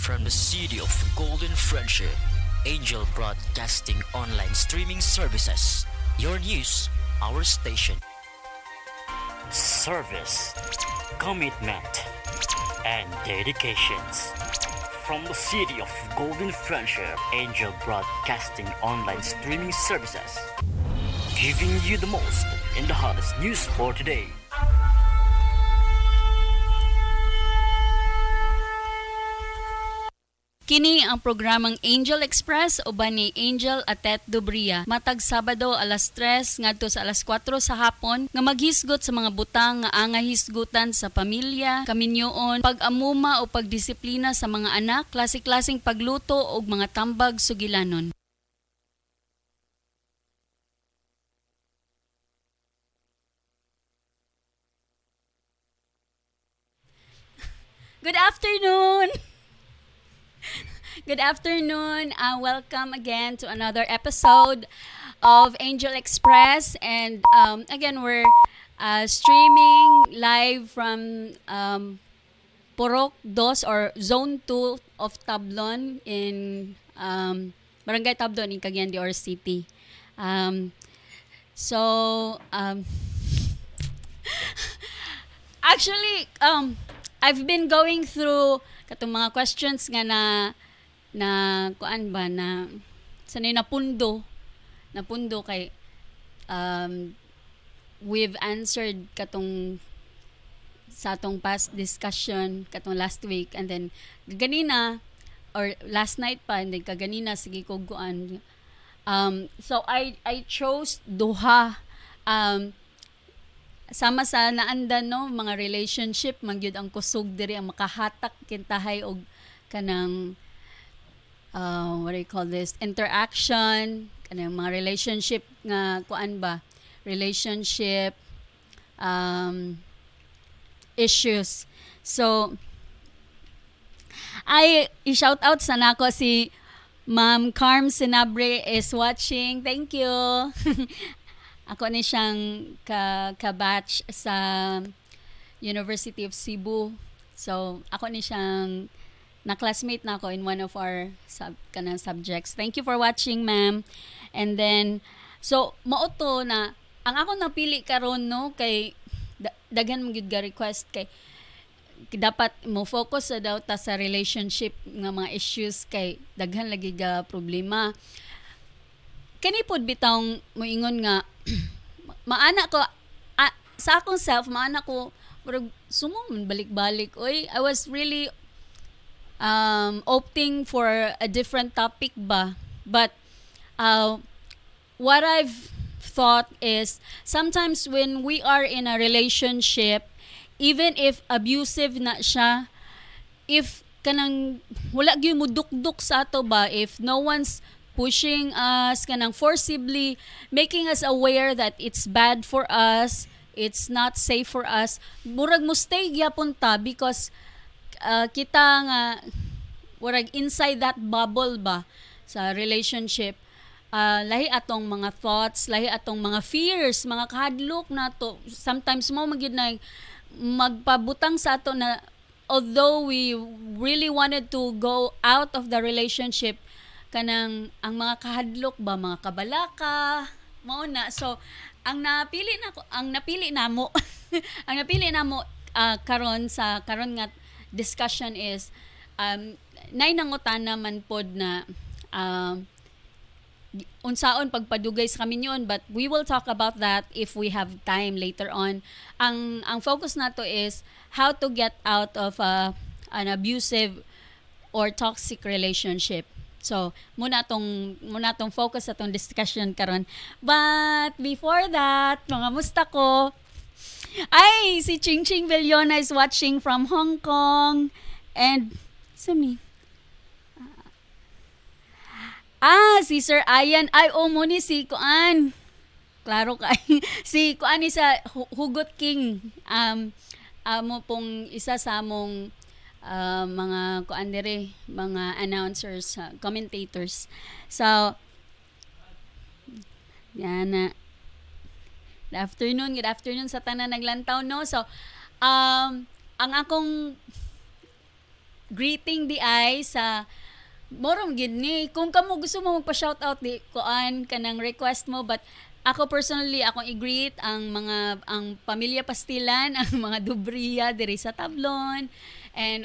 from the city of golden friendship, Angel Broadcasting online streaming services. Your news, our station. Service, commitment, and dedications. From the city of golden friendship, Angel Broadcasting online streaming services. Giving you the most in the hottest news for today. Kini ang programang Angel Express uban ni Angel Atet Dubria. Matag Sabado alas 3 ngadto sa alas 4 sa hapon nga maghisgot sa mga butang nga angay hisgutan sa pamilya, kaminyoon, pag-amuma o pagdisiplina sa mga anak, klase-klaseng pagluto ug mga tambag sugilanon. Good afternoon. Good afternoon. Welcome again to another episode of Angel Express. And again, we're streaming live from Purok 2 or Zone 2 of Tablon in Barangay Tablon in Cagayan de Oro City. So, actually, I've been going through katong mga questions nga na kuan ba na sanay napundo kay we've answered katong sa atong past discussion katong last week, and then ganina or last night pa, and then kaganina sige ko kuan so I chose duha sama sa naandan no mga relationship magyud ang kusog diri ang makahatak kintahay og kanang what do you call this, interaction, kanang mga relationship nga kuan ba, relationship issues. So i-shout out sa nako si Ma'am Carm Sinabre is watching. Thank you. Ako ni siyang ka-batch sa University of Cebu. So ako ni siyang na-classmate na ako in one of our kanang subjects. Thank you for watching, ma'am. And then, so, mauto na, ang ako napili karon no, kay, daghan magyud ga request, kay, dapat mo focus sa daw ta sa relationship nga mga issues, kay, daghan lagi ga problema. Kani pod bitawng moingon nga, maana ko, sa akong self, maana ko, murag sumon balik-balik. Oy, I was really opting for a different topic ba, but what I've thought is sometimes when we are in a relationship, even if abusive na siya, if kanang wala gyud mo dukduk sa ato ba, if no one's pushing us kanang forcibly making us aware that it's bad for us, it's not safe for us, murag mo stay gyapon ta because kita nga warag inside that bubble ba sa relationship, lahi atong mga thoughts, lahi atong mga fears, mga kahadlok nato, sometimes mo magyud na magpabutang sa ato na although we really wanted to go out of the relationship, kanang ang mga kahadlok ba, mga kabalaka mao na. So ang napili namo ang napili namo karon sa karon nga discussion is nay nangutana man pod na unsaon pagpadugay sa kaminyon, but we will talk about that if we have time later on. Ang focus nato is how to get out of an abusive or toxic relationship. So muna tong focus sa tong discussion karon. But before that, mga musta ko. Ay, si Ching Ching Villona is watching from Hong Kong. And, sami. Si Sir Ayan. Ay, mo ni si Kuan. Klaro ka. Si Kuan ni sa Hugot King. Mo pong isa sa among mga Kuan dire, mga announcers, commentators. So, yan na. Good afternoon sa tanan naglantaw no. So ang akong greeting di ay sa morom gid ni kung kamo gusto mo magpa-shoutout di kuan kanang request mo, but ako personally akong i-greet ang pamilya Pastilan, ang mga Dubria diri sa Tablon, and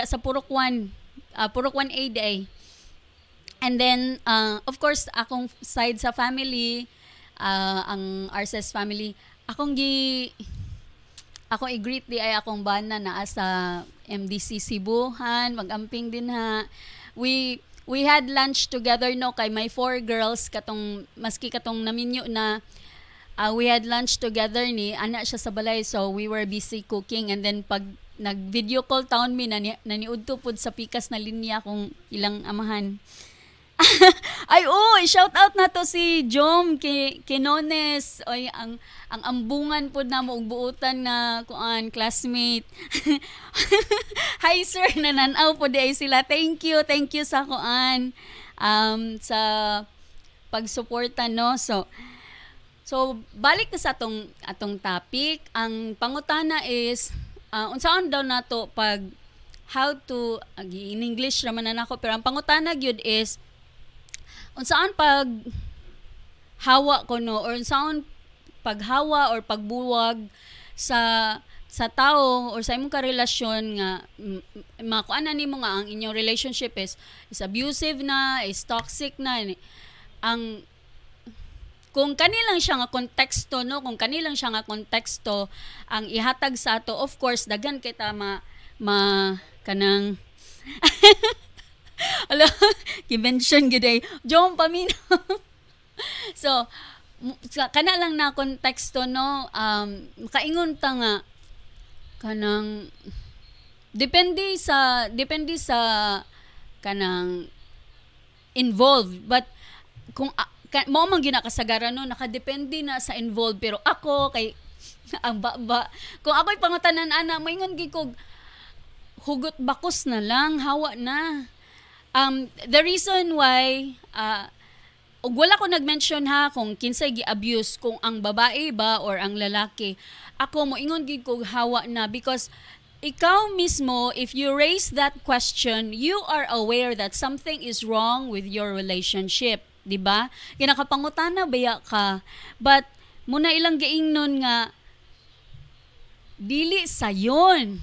sa Purok 1A day. And then of course akong side sa family, ang RSS family, akong i-greet di ay akong bana na sa MDC Cebuhan, mag-amping din ha. We had lunch together no kay my four girls katong maski katong naminyo na we had lunch together ni ana siya sa balay, so we were busy cooking, and then pag nag video call taon mi naniudto pud sa pikas na linya kung ilang amahan. Ay, shout out na to si Jom Kinones. Oy, ang ambungan po na mo og buutan na kuan classmate. Hi sir, nananaw po di ay sila. Thank you sa kuan sa pagsuporta no. So balik na sa atong topic. Ang pangutana is unsaon daw nato pag how to in English raman na nako, pero ang pangutana gyud is unsaan pag hawa ko no, or unsaon paghawa or pagbuwag sa tao or sa imong karelasyon nga makuan na nimo nga ang inyong relationship is abusive na, is toxic na. Ang kung kanilang siya nga konteksto no, kung kanilang siya nga konteksto ang ihatag sa ato, of course daghan kita kanang ala, ki-mention gid ay Jom Pamino. So, kana lang na konteksto no, kaingon ta nga kanang depende sa kanang involved, but kung mo man ginakasagaran no, nakadepende na sa involved, pero ako kay ang kung ako'y pangutanan ana moingon gid kog hugot bakos na lang, hawa na. The reason why ug wala ko nag-mention ha kung kinsay gi-abuse, kung ang babae ba or ang lalaki, ako mo ingon gid ko hawa na, because ikaw mismo, if you raise that question, you are aware that something is wrong with your relationship, di ba? Kinakapangutana baya ka, but muna ilang giingnon nga dili sayon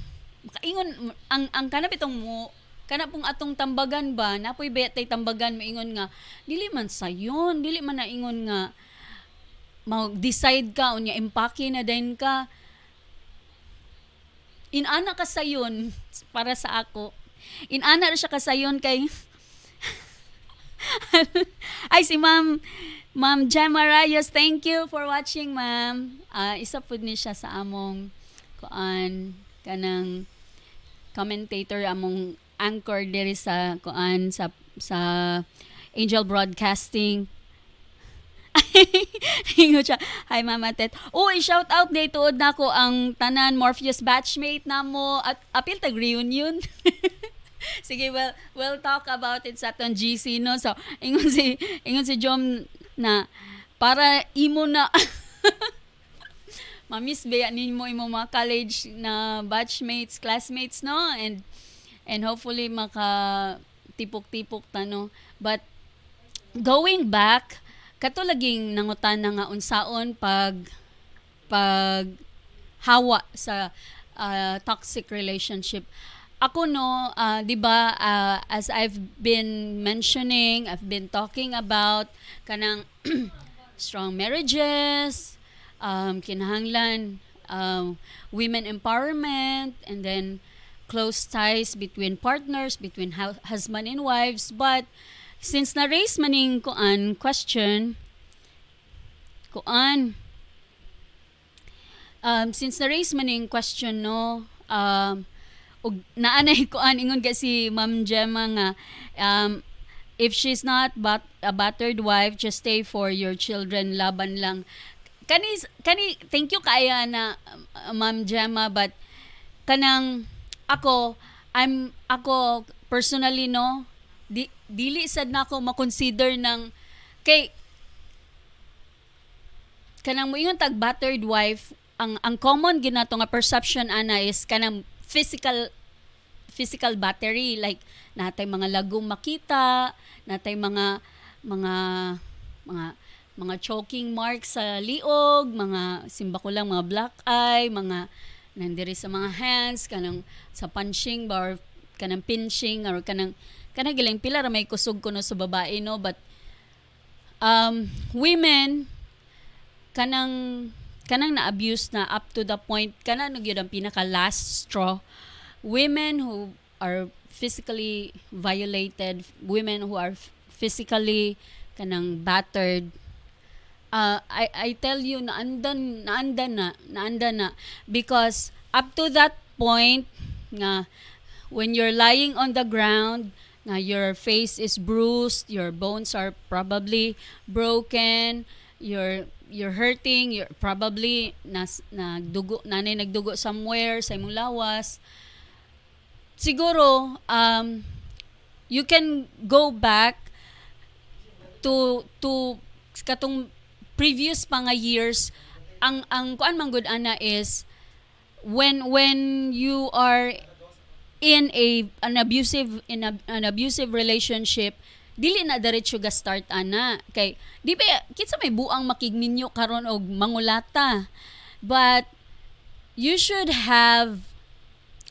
kaingon ang kanap itong mo kana pong atong tambagan ba napoy betay tambagan maingon nga dili man sayon, dili man naingon nga mag-decide ka unya empake na din ka inana ka sayon. Para sa ako inana ra siya kasayon kay ay si Ma'am Gemma Rayos, thank you for watching ma'am. Isa pud ni siya sa among kuan kanang commentator, among anchor diri sa kuan sa Angel Broadcasting. Hingo siya. Hi Mama Atet. I-shout out day tuod nako ang tanan Morpheus batchmate namo at apil tag reunion. Sige, we'll talk about it sa aton GC no. So ingon si Jom na para imo na mamiss ba ninyo imo mga college na batchmates, classmates no, and hopefully maka tipok-tipok ta no. But going back, kato laging nangutan na nga unsaon pag hawa sa toxic relationship. Ako no, 'di ba, as I've been mentioning, I've been talking about kanang strong marriages, kinahanglan women empowerment, and then close ties between partners, between husband and wives. But since na-raise maning question, since na-raise maning question no, ug naanay ingon ka si Ma'am Gemma nga if she's not a battered wife, just stay for your children, laban lang. Kani thank you kaya na Ma'am Gemma, but kanang ako personally no, dili sad nako ma-consider ng kay kanang moingon tag battered wife, ang common ginato nga perception ana is kanang physical battery, like natay mga lagom makita, natay mga mga mga choking marks sa liog, mga simba ko lang mga black eye, mga nandiri sa mga hands, kanang sa punching ba, or kanang pinching, or kanang giling pila ra may kusog kuno sa babae, no, but women kanang na-abuse na up to the point kanang gyud ang pinaka last straw. Women who are physically violated, women who are physically kanang battered, I tell you, naanda na because up to that point nga when you're lying on the ground, nga your face is bruised, your bones are probably broken, you're hurting, you're probably nagdugo somewhere sa imong lawas. Siguro you can go back to katong previous pa nga years. Ang kuan man gud ana is when you are in an abusive relationship, dili na diretso ga start ana kay di ba kitsa may buang makigninyo karon og mangulata, but you should have,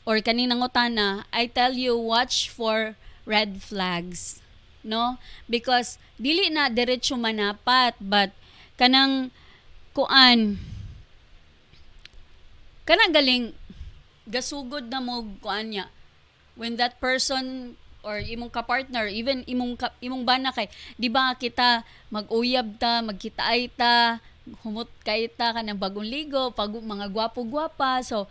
or kaninang utana, I tell you, watch for red flags, no, because dili na diretso manapat, but kanang kuan kanang galing gasugod na mo kuan niya when that person or imong ka-partner, even imong bana kay di ba kita mag-uyab ta, magkitaay ta, humot kay ta kanang bagong ligo, pag mga gwapo-gwapa, so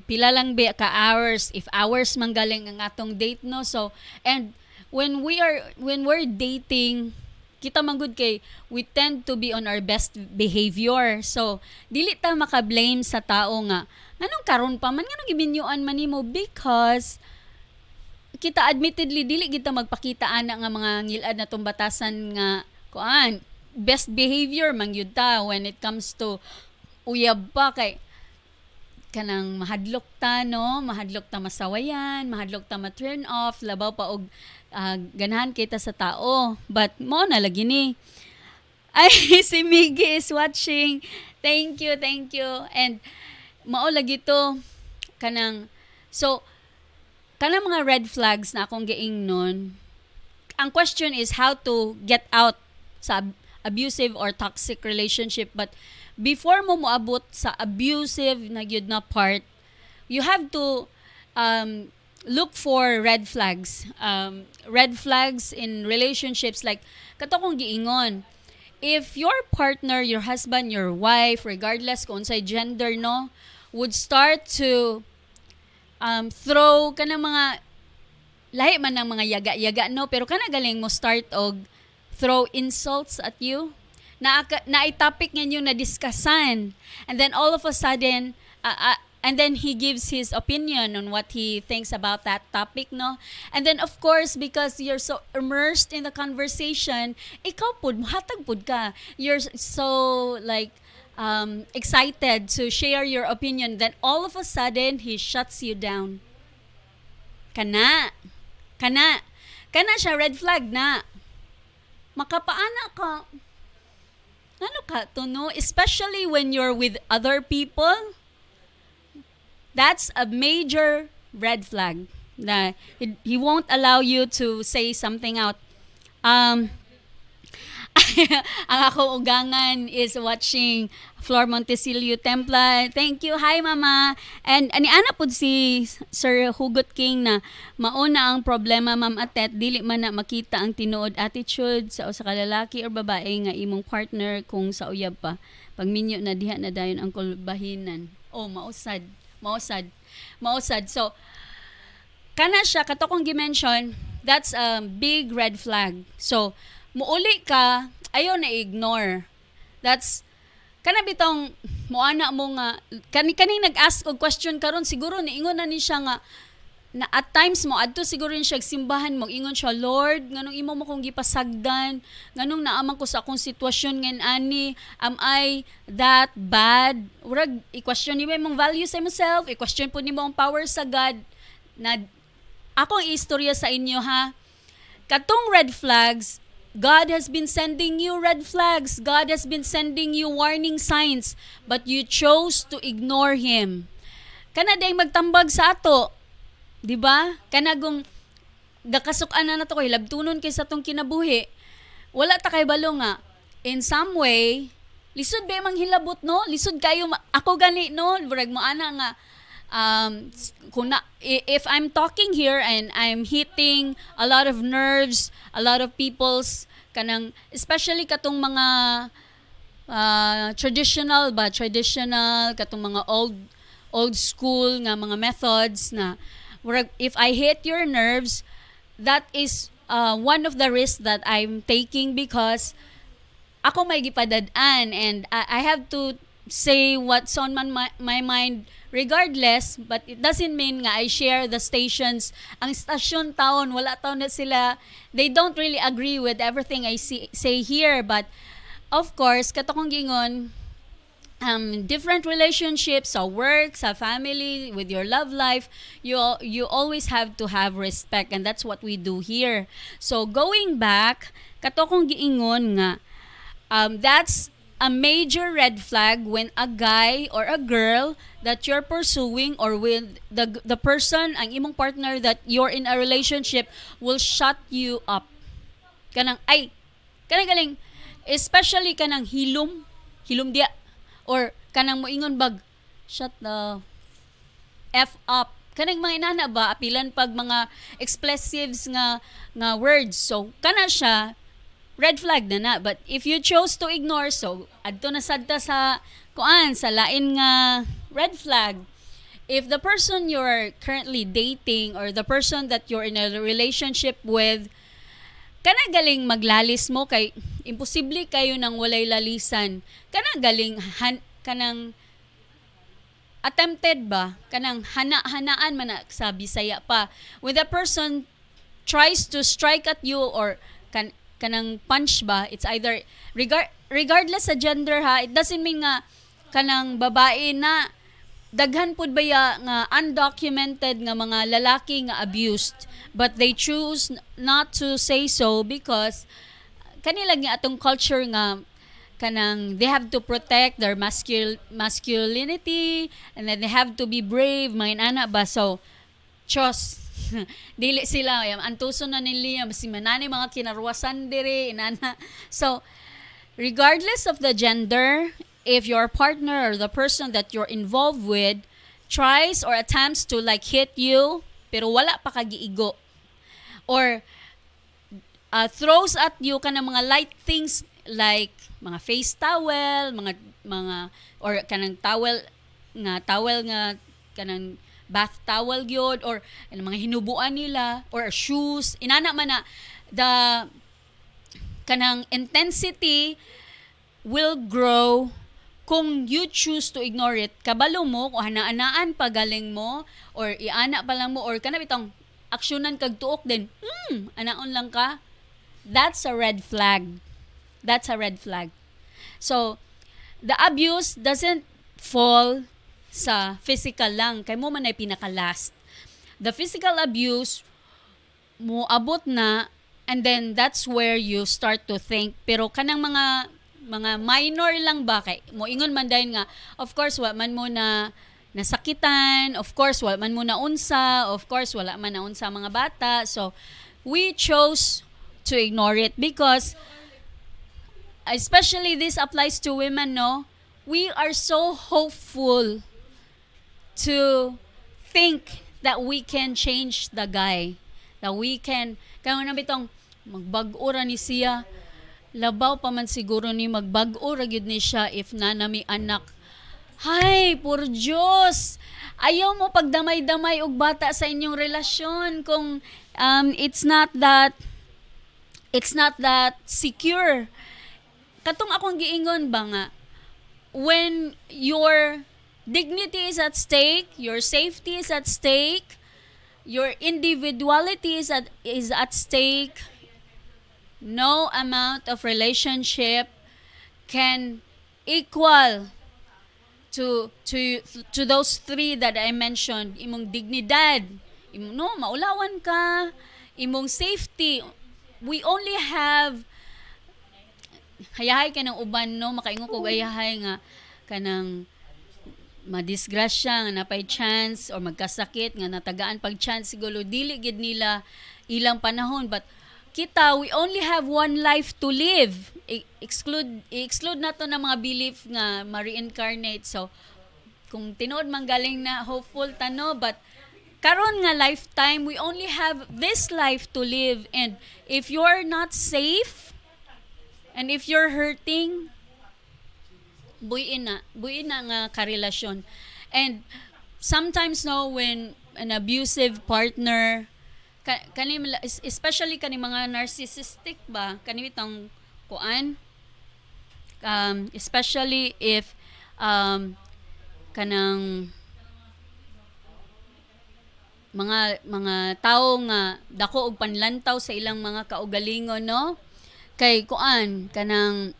pila lang ba ka hours, if hours man galing ang atong date, no, so and when we're dating, kita man gud kay we tend to be on our best behavior, so dili ta maka-blame sa tao nga nganong karon pa man nganong gibinyuan man nimo, because kita admittedly dili kita magpakita ana nga mga ngilad na tong batasan nga kuan best behavior man gyud ta when it comes to uyab pa, kay kanang mahadlok ta, no, mahadlok ta masawayan, mahadlok ta ma-turn off, labaw pa og ganahan kita sa tao, but mo na lagi ni ay si Miggy is watching, thank you, and mao lagi to kanang, so kanang mga red flags na akong giingnon. Ang question is how to get out sa abusive or toxic relationship, but before mo moabot sa abusive na gyud na part, you have to look for red flags. Red flags in relationships, like kato kong giingon, if your partner, your husband, your wife, regardless kung unsay gender, no, would start to throw kanang mga lahi man ng mga yaga-yaga, no, pero kana galing mo start og throw insults at you, na topic ngayon na discussan, and then all of a sudden and then he gives his opinion on what he thinks about that topic, no, and then of course because you're so immersed in the conversation, ikaw pud hatag pud ka, you're so like excited to share your opinion, then all of a sudden he shuts you down. Kana siya red flag na. Makapaana ka. Ano ka to, no? Especially when you're with other people. That's a major red flag. Na he won't allow you to say something out. Ang akong ugangan is watching Flor Montesilio Templa. Thank you. Hi, Mama. And ana pud si Sir Hugot King na mauna ang problema, Ma'am Atet, dili man na makita ang tinuod attitude sa usa ka lalaki or babae nga imong partner kung sa uyab pa. Pag minyo na diha na dayon ang kulbahinan. Oh, mausad. So, kana siya, kato kong gimension, that's a big red flag. So, muuli ka, ayaw na ignore. That's kana bitong moana mo nga kaning nag-ask og question karon, siguro niingon na ni siya nga na at times mo adto siguro ni siya simbahan mo, ingon siya, Lord, nganong imo mo kong gipasagdan, nganong naaman ko sa akong sitwasyon ngan ani, am I that bad? Urag i-question nimo imong value sa imong self, i-question po nimo ang power sa God. na akong istorya sa inyo ha. Katong red flags, God has been sending you red flags. God has been sending you warning signs, but you chose to ignore Him. Kana day magtambag sa ato, di ba? Kanagong gakasukan na nato ko hilabtunon kay sa tong kinabuhi. Wala ta kay balo nga. In some way, lisod ba mang hilabot no? Lisod kayo ako gani no? Burag mo ana nga if I'm talking here and I'm hitting a lot of nerves, a lot of people's kanang especially katong mga traditional katong mga old school nga mga methods na if I hit your nerves, that is one of the risks that I'm taking because ako may gipadadaan and I have to say what's on my mind regardless, but it doesn't mean nga I share the stations. Ang stasyon taon, wala taon na sila, they don't really agree with everything I say here, but of course, katong gingon, different relationships, sa work, sa family, with your love life, you always have to have respect, and that's what we do here. So going back, katong giingon nga, that's a major red flag when a guy or a girl that you're pursuing or with the person, ang imong partner that you're in a relationship will shut you up. Kanang galing, especially kanang hilom dia, or kanang moingon bag, shut the F up. Kanang mga inana ba, apilan pag mga expletives nga words. So, kana siya, red flag na. But if you chose to ignore, so adto na sadta sa sa lain nga red flag. If the person you're currently dating or the person that you're in a relationship with, kana galing maglalis mo kay imposible kayo nang walay lalisan. Kana galing kanang attempted ba? Kanang hanaan man na sa Bisaya pa. When the person tries to strike at you or kanang punch ba, it's either regardless sa gender ha, it doesn't mean nga kanang babae na daghan pud baya nga undocumented nga mga lalaki nga abused, but they choose not to say so because kanila nga atong culture nga kanang they have to protect their masculinity, and then they have to be brave, mga inana ba. So chos dili sila antuso na nila si manani mga kinarwasan diri inana. So regardless of the gender, if your partner or the person that you're involved with tries or attempts to like hit you pero wala pa kagiigo, or throws at you kanang mga light things like mga face towel, mga or kanang towel nga kanang bath towel gyud, or mga hinubuan nila, or shoes, inana man na, the kanang intensity will grow kung you choose to ignore it. Kabalo mo kung hanaanaan pa galing mo, or iana pa lang mo, or kana bitong aksyonan kag tuok din, anaon lang ka, that's a red flag. That's a red flag. So the abuse doesn't fall sa physical lang, kay mo man ay pinaka-last. The physical abuse mo abot na, and then that's where you start to think. Pero kanang mga minor lang ba, kay mo ingon man dahil nga, of course wa man mo na nasakitan, of course wala man mo na unsa, of course wala man na unsa mga bata. So we chose to ignore it because especially this applies to women, no? We are so hopeful to think that we can change the guy, that we can, kaya na bitong magbag-o ra ni siya, labaw pa man siguro ni magbag-o ra gyud ni siya if nanami anak. Hay, pur Diyos, ayaw mo pagdamay-damay og bata sa inyong relasyon kung it's not that secure. Katong akong giingon ba nga, when your dignity is at stake, your safety is at stake, your individuality is at stake, no amount of relationship can equal to those three that I mentioned. Imong dignidad, no, maulawan ka, imong safety. We only have hayahay ka ng uban, no, makaingon ko hayahay nga kanang madisgrasya nga napay chance or magkasakit nga natagaan pag chance siguro dili gid nila ilang panahon, but kita we only have one life to live. Exclude na to ng mga belief nga ma-reincarnate. So kung tinuod man galing na hopeful tano, but karon nga lifetime we only have this life to live, and if you're not safe and if you're hurting, buin na nga karelasyon. And sometimes no, when an abusive partner especially kani mga narcissistic ba kani bitang kuan, especially if kanang mga tao nga dako og panlantaw sa ilang mga kaugalingon, no, kay kuan kanang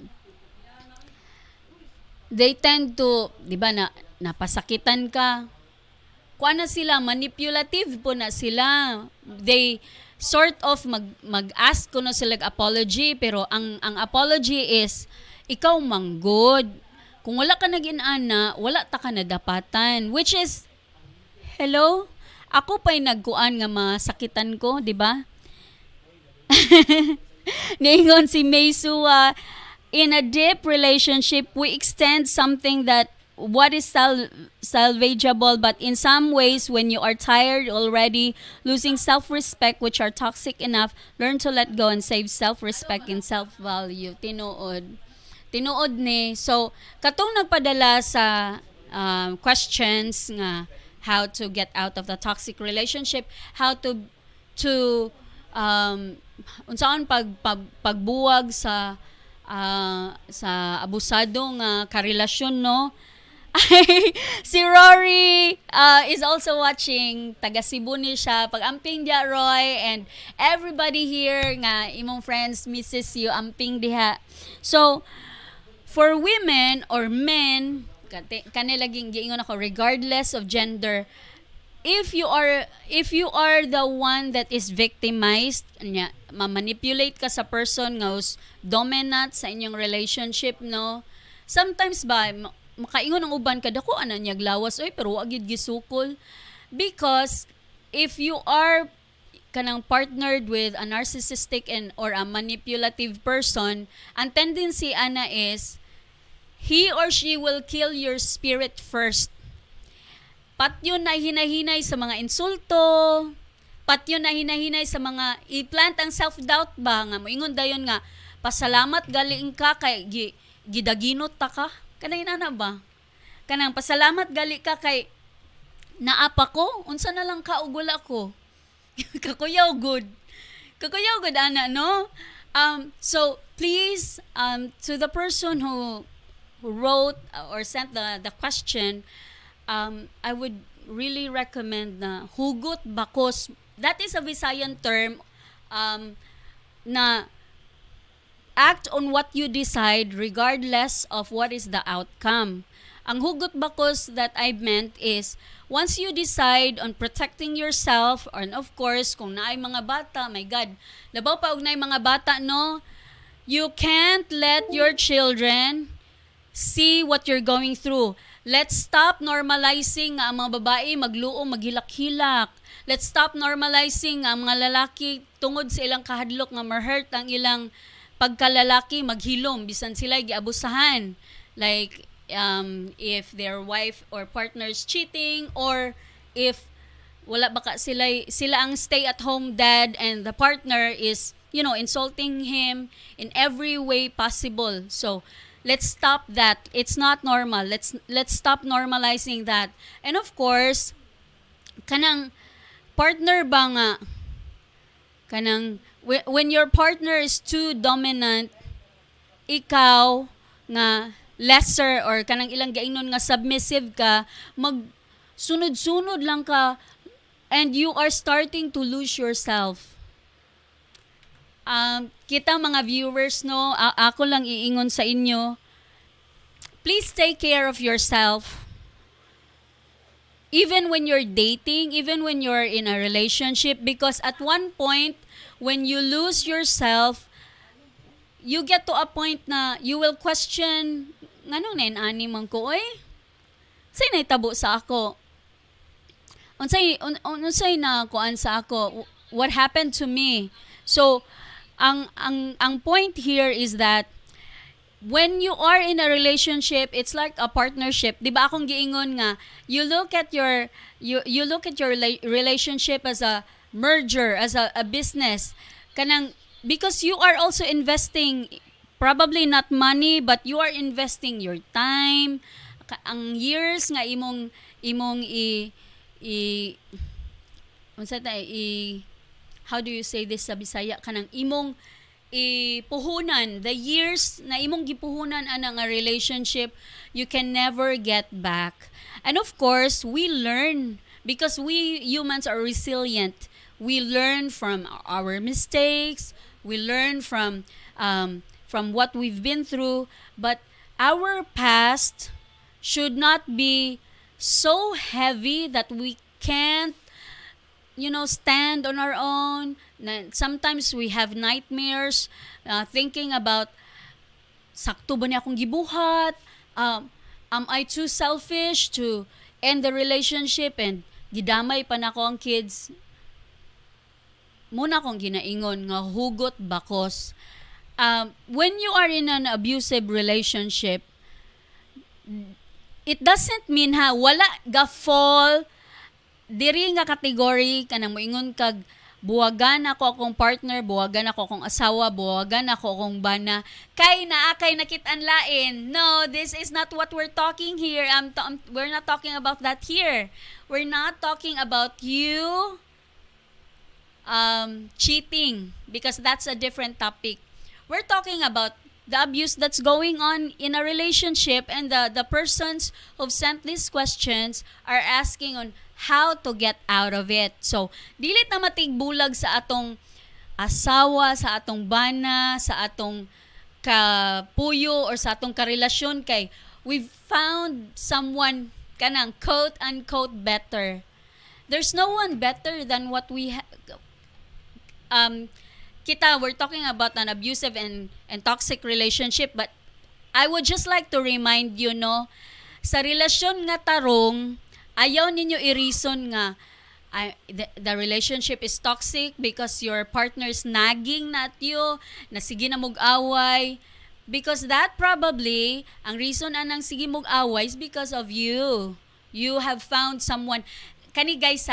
they tend to, di ba, napasakitan ka. Kuan na sila, manipulative po na sila. They sort of mag-ask ko na sila apology, pero ang apology is, ikaw manggod. Kung wala ka nag-inana, wala ta ka nadapatan. Which is, hello? Ako pa'y nagkuan nga masakitan ko, di ba? Niingon si Meisua, in a deep relationship, we extend something that what is salvageable, but in some ways, when you are tired already, losing self-respect, which are toxic enough, learn to let go and save self-respect and self-value. Tinuod ni. So, katong nagpadala sa questions nga how to get out of the toxic relationship, how to unsaon pagbuwag sa abusadong karelasyon, no? Si Rory is also watching. Taga Cebu ni siya. Pag-amping diha, Roy, and everybody here nga imong friends misses you, amping diha. So, for women or men, kanilaging giingon ako, regardless of gender, if you are the one that is victimized, ma-manipulate ka sa person nga dominant sa inyong relationship, no, sometimes ba makaingon ang uban kada ko ana niya glawas, oy, pero wa gyud gisukol, because if you are kanang partnered with a narcissistic and or a manipulative person, ang tendency ana is he or she will kill your spirit first. Patyon na hinahinay sa mga insulto, patyon na hinahinay sa mga i-plant ang self-doubt ba nga moingon dayon nga pasalamat galing ka kay gidaginot ta ka, kanay na ba, kanang pasalamat gali ka kay naapa ko, unsa na lang ka ug wala ko. kakuyaw good ana, no. So please, to the person who wrote or sent the question, I would really recommend na hugot bakos. That is a Visayan term, na act on what you decide regardless of what is the outcome. Ang hugot bakos that I meant is, once you decide on protecting yourself, and of course, kung naay mga bata, my God, labaw pa og naay mga bata, no, you can't let your children see what you're going through. Let's stop normalizing nga ang mga babae magluom, maghilak-hilak. Let's stop normalizing nga ang mga lalaki tungod sa ilang kahadlok nga ma-hurt ang ilang pagkalalaki, maghilom bisan sila giabusahan. Like if their wife or partner is cheating, or if wala baka sila ang stay-at-home dad and the partner is, insulting him in every way possible. So let's stop that. It's not normal. Let's stop normalizing that. And of course, kanang partner ba nga, kanang when your partner is too dominant, ikaw nga lesser or kanang ilang gainon nga submissive ka, magsunod-sunod lang ka, and you are starting to lose yourself. Kita mga viewers, no, ako lang iingon sa inyo, please take care of yourself. even when you're dating, even when you're in a relationship, because at one point, when you lose yourself, you get to a point na you will question, nganong nainani man ko, oy? Say naitabo sa ako. Unsay na kuan sa ako? What happened to me? So, ang point here is that when you are in a relationship, it's like a partnership. 'Di ba akong giingon nga, you look at your relationship as a merger, as a business. Kanang because you are also investing probably not money, but you are investing your time, ang years nga imong i unsa ta how do you say this sa Bisaya, kanang imong ipuhunan, the years na imong gipuhunan ana nga relationship, you can never get back. And of course, we learn because we humans are resilient. We learn from our mistakes. We learn from what we've been through. But our past should not be so heavy that we can't stand on our own. Sometimes we have nightmares thinking about sakto ba niya akong gibuhat? Am I too selfish to end the relationship and gidamay pa nako ang kids? Muna akong ginaingon nga hugot bakos. When you are in an abusive relationship, it doesn't mean wala ga fall diri nga category kanang moingon kag buwagan ako akong partner, buwagan ako akong asawa, buwagan ako akong bana kay naakay nakit-an lain. No, this is not what we're talking here. We're not talking about that here. We're not talking about you cheating, because that's a different topic. We're talking about the abuse that's going on in a relationship, and the persons who've sent these questions are asking on how to get out of it. So, dilit na matigbulag sa atong asawa, sa atong bana, sa atong kapuyo or sa atong karelasyon kay we've found someone kanang quote unquote better. There's no one better than what we we're talking about an abusive and toxic relationship, but I would just like to remind you, sa relasyon nga tarong, ayaw ninyo i-reason nga the relationship is toxic because your partner's nagging na at you, na sige na mog-away. Because that probably, ang reason anang sige mog-away is because of you. You have found someone. Kani guys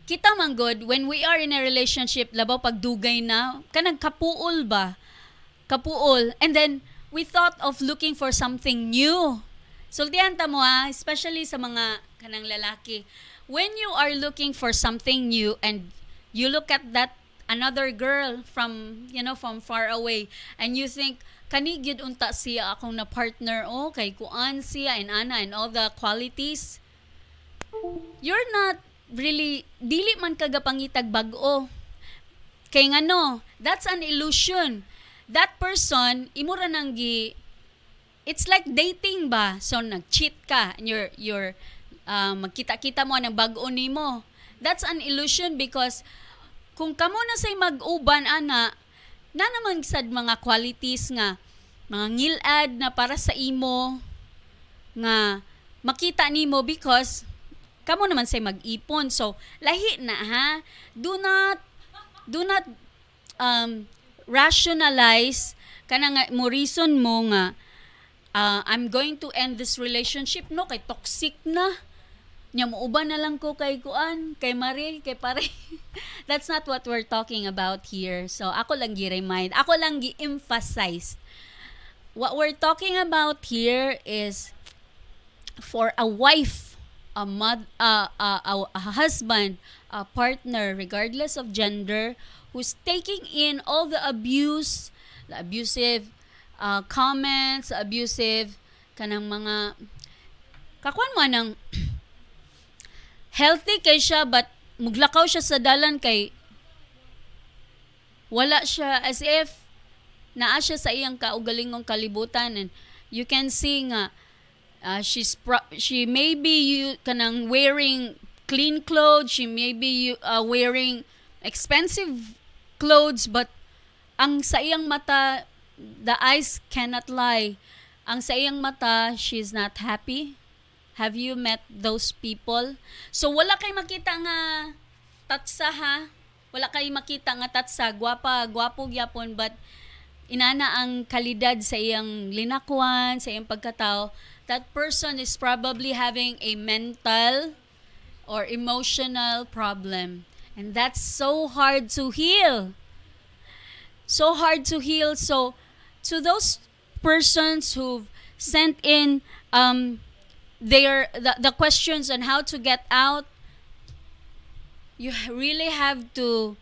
kita man good, when we are in a relationship, labaw pagdugay na, kanang kapuol ba? Kapuol. And then, we thought of looking for something new. Sultihan ta mo especially sa mga kanang lalaki. When you are looking for something new and you look at that another girl from far away and you think kani gyud unta siya akong na partner kay kuan siya and ana and all the qualities, you're not really dili man kagapangitag bag-o. Kay ngano, that's an illusion. That person imura nang it's like dating ba? So nag-cheat ka and you're magkita-kita mo ng bag-o nimo. That's an illusion because kung kamo na say mag-uban ana, na naman sad mga qualities nga mga ngilad na para sa imo nga makita nimo because kamo naman say mag-ipon. So lahi na Do not rationalize kanang mo reason mo nga I'm going to end this relationship kay toxic na. Nya muuban na lang ko kay kuan, kay Marie, kay pare. That's not what we're talking about here. So ako lang gi-remind, ako lang gi-emphasize. What we're talking about here is for a wife, a husband, a partner, regardless of gender, who's taking in all the abuse, the abusive comments, abusive kanang mga kakuan mo nang healthy kay siya but muglakaw siya sa dalan kay wala siya, as if naa siya sa iyang kaugalingong kalibutan, and you can see nga She may be you kanang wearing clean clothes, she may be wearing expensive clothes, but ang sa iyang mata, the eyes cannot lie. Ang sa iyang mata, she's not happy. Have you met those people? So wala kay makita nga tatsa ha. Wala kay makita nga tatsa, gwapo gyapon, but inana ang kalidad sa iyang linakwan, sa iyang pagkatao. That person is probably having a mental or emotional problem. And that's so hard to heal. So hard to heal. So, to those persons who've sent in the questions on how to get out, you really have to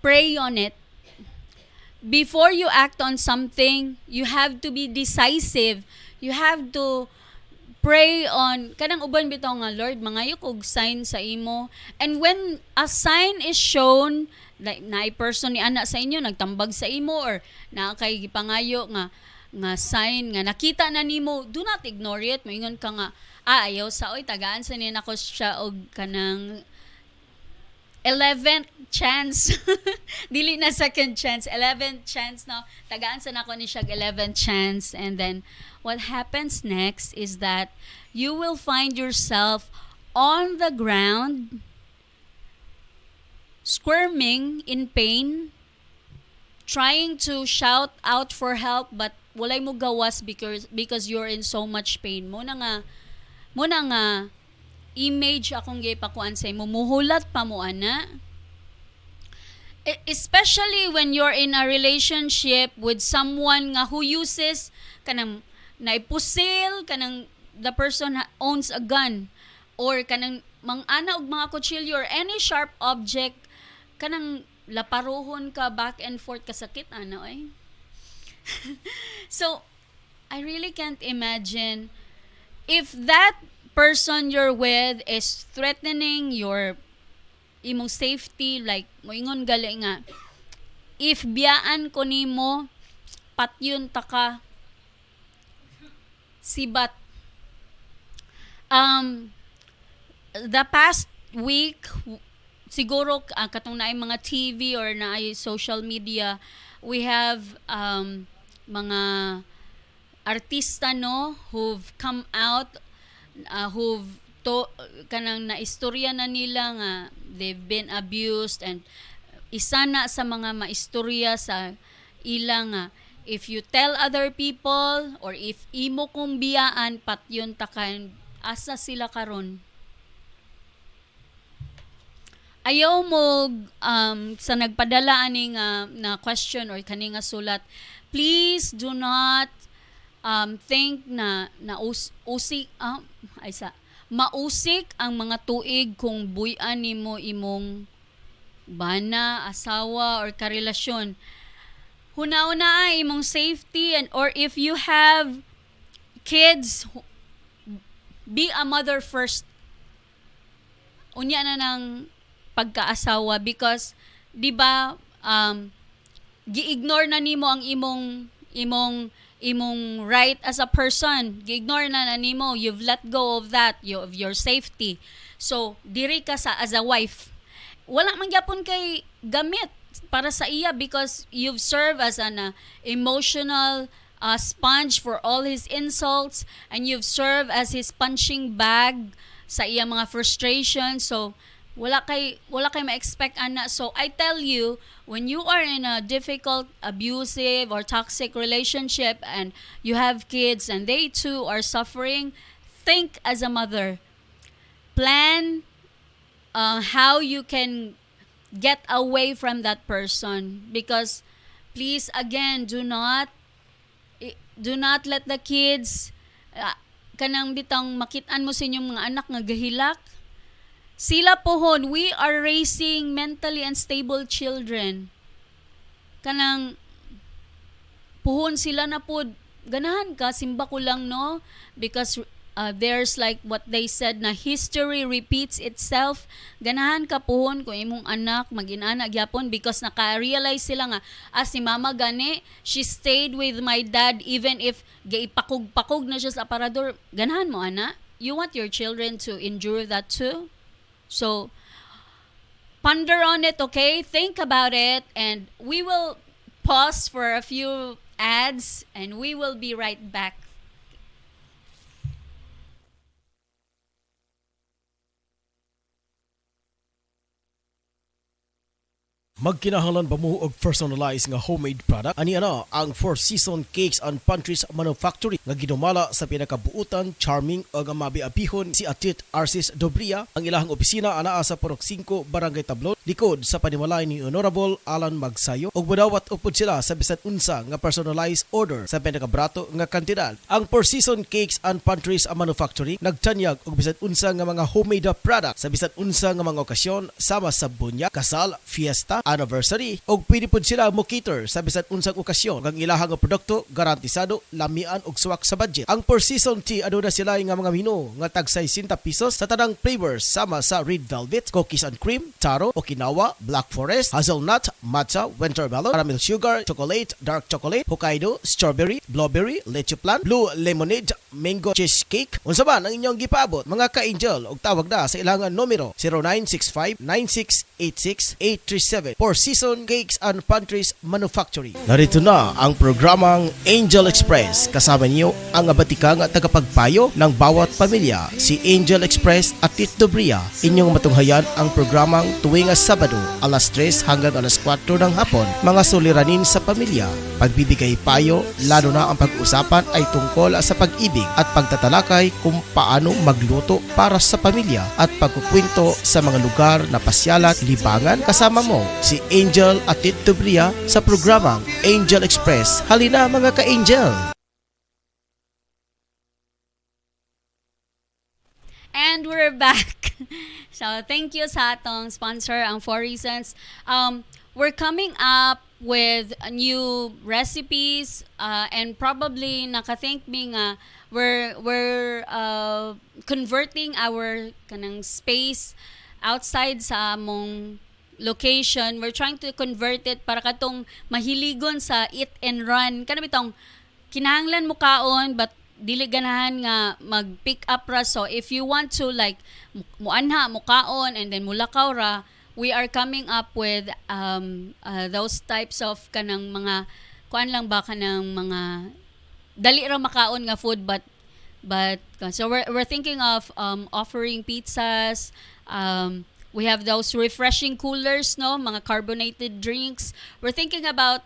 pray on it. Before you act on something, you have to be decisive. You have to pray on kanang uban bitaw nga, Lord, mangayo kog sign sa imo. And when a sign is shown, like naay person ni ana sa inyo nagtambag sa imo, or na kay gipangayo nga sign nga nakita na nimo, do not ignore it. Moingon ka nga, ayaw sa oy tagaan sa ni nako siya og kanang 11th chance. Dili na second chance, 11th chance no. Tagaan sa nako ni siya 11th chance. And then what happens next is that you will find yourself on the ground squirming in pain, trying to shout out for help, but walay mo gawas because you're in so much pain. Muna nga image akong gipakuan sa imo, muhulat pa mo ana. Especially when you're in a relationship with someone nga who uses kanang naipusil, kanang the person owns a gun, or kanang mangana og mga kutsilyo or any sharp object, kanang laparohon ka back and forth, kasakit ano eh. So I really can't imagine if that person you're with is threatening your imong safety, like moingon gali nga, if biyaan ko nimo patyon ta ka, sibat. The past week siguro katong naay mga TV or naay social media, we have mga artista no who've come out, who've kanang naistorya na nila nga they've been abused, and isa na sa mga maistorya sa ila nga, if you tell other people or if imo kong biyaan patyon takan, asa sila karon. Ayaw mo sa nagpadala ani nga na question or kani nga sulat, please do not think na mausik ang mga tuig kung buy-an nimo imong bana, asawa or karelasyon. Huna-una imong safety, and or if you have kids, be a mother first. Unya na ng pagkaasawa, because di ba gi-ignore na nimo ang imong right as a person. Gi-ignore na nimo, you've let go of that, of your safety. So diri ka sa as a wife, wala man gyapon kay gamit para sa iya, because you've served as an emotional sponge for all his insults, and you've served as his punching bag sa iya mga frustration. So wala kay ma-expect ana. So I tell you, when you are in a difficult, abusive or toxic relationship and you have kids and they too are suffering, think as a mother. Plan how you can get away from that person, because please again, do not let the kids kanang bitang makitaan mo sa inyong mga anak nga gahilak. Sila pohon, we are raising mentally unstable children. Kanang pohon sila na po, ganahan ka, simba ko lang no, because there's like what they said na history repeats itself. Ganahan ka puhon kung imong anak maging-ana gyapon because naka-realize sila nga si mama gani, she stayed with my dad even if giipakog-pakog na siya sa aparador. Ganahan mo ana? You want your children to endure that too? So ponder on it, okay? Think about it, and we will pause for a few ads and we will be right back. Magkinahanglan ba mo og personalized nga homemade product? Ani ana ang Four Season Cakes and Pantries Manufacturing nga ginumala sa pinakabuutan, charming ug mabiabihon si Atet Arcis Dubria. Ang ilahang opisina anaa sa Purok 5, Barangay Tablon, likod sa panimalay ni Honorable Alan Magsayo, ug modawat upod sila sa bisan unsa nga personalized order sa pinakabrato nga kantidad. Ang Four Season Cakes and Pantries Manufacturing nagtanyag og bisan unsa nga mga homemade product sa bisan unsa nga mga okasyon sama sa bunya, kasal, fiesta, anniversary, og pwede pod sila mo cater sa bisan unsang okasyon. Ang ilahang produkto garantisado, lamian og suwak sa budget. Ang per season tea aduna sila nga mga menu nga tag 60 pesos sa tanang flavors sama sa red velvet, cookies and cream, taro, Okinawa, black forest, hazelnut, matcha, wintermelon, caramel sugar, chocolate, dark chocolate, Hokkaido, strawberry, blueberry, leche plan, blue lemonade, mango cheesecake. Unsa man ang inyong gipaabot mga ka-angel, og tawag na sa ilangan numero 0965 9686 837 for Season Cakes and Pantries Manufacturing. Narito na ang programang Angel Express. Kasama niyo ang abatikang at tagapagpayo ng bawat pamilya, si Angel Express at Atet Dubria. Inyong matunghayan ang programang tuwing Sabado, alas 3 hanggang alas 4 ng hapon. Mga suliranin sa pamilya, pagbibigay payo, lalo na ang pag-usapan ay tungkol sa pag-ibig at pagtatalakay kung paano magluto para sa pamilya at pagkukwento sa mga lugar na pasyalan, libangan. Kasama mo si Angel at Atet Dubria sa programang Angel Express. Halina mga ka-angel! And we're back. So, thank you sa atong sponsor, ang Four Reasons. We're coming up with new recipes and probably naka-think me nga we're converting our kanang space outside sa among location. We're trying to convert it para katong mahiligon sa eat and run. Kana bitong kinahanglan mo kaon but dili ganahan nga mag-pick up ra. So if you want to like muanha mo kaon and then mulakaw ra, we are coming up with those types of kanang mga kuan lang ba kanang mga dali ra makaon nga food but so we're thinking of offering pizzas. We have those refreshing coolers, no? Mga carbonated drinks. We're thinking about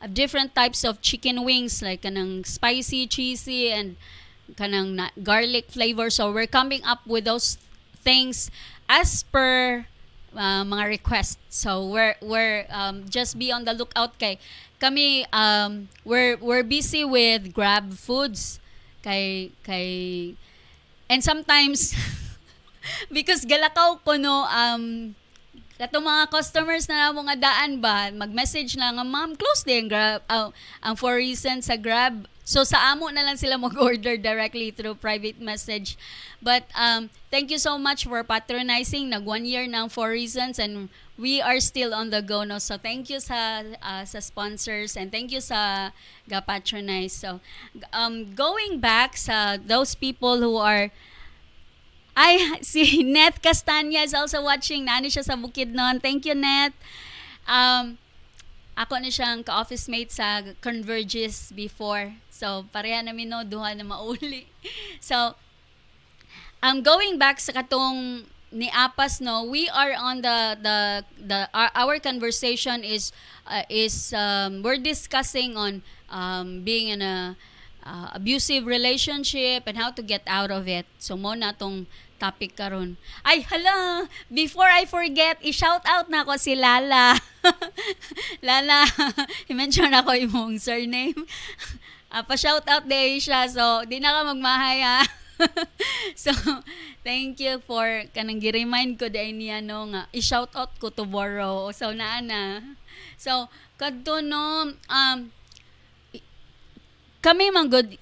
different types of chicken wings, like kanang spicy, cheesy, and kanang garlic flavor. So we're coming up with those things as per mga requests. So we're just be on the lookout kay kami we're busy with Grab foods kay and sometimes because galakaw ko no katong mga customers na mga daan ba mag-message na nga ma'am close din Grab ang Four Reasons sa Grab, so sa amo na lang sila mag-order directly through private message. But thank you so much for patronizing. Nag 1 year na ang Four Reasons and we are still on the go no, so thank you sa sponsors and thank you sa ga-patronize. So going back sa those people who are si Net Castanya is also watching. Naano siya sa Bukidnon. Thank you, Net. Ako na siyang ka-office mate sa Converges before. So, pareha namin no, duha na mauli. So, going back sa katong ni Apas no, we are on our conversation is we're discussing on being in a abusive relationship and how to get out of it. So mo na tong topic karon. Ay hala, before I forget, i-shout out na ko si Lala. Lala, i-mention ako imong surname. Pa-shout out day siya, so di na ka magmahay ha. So thank you for kanang gi-remind ko dai niya no nga i-shout out ko tomorrow. So naana. So kadto no kami man good,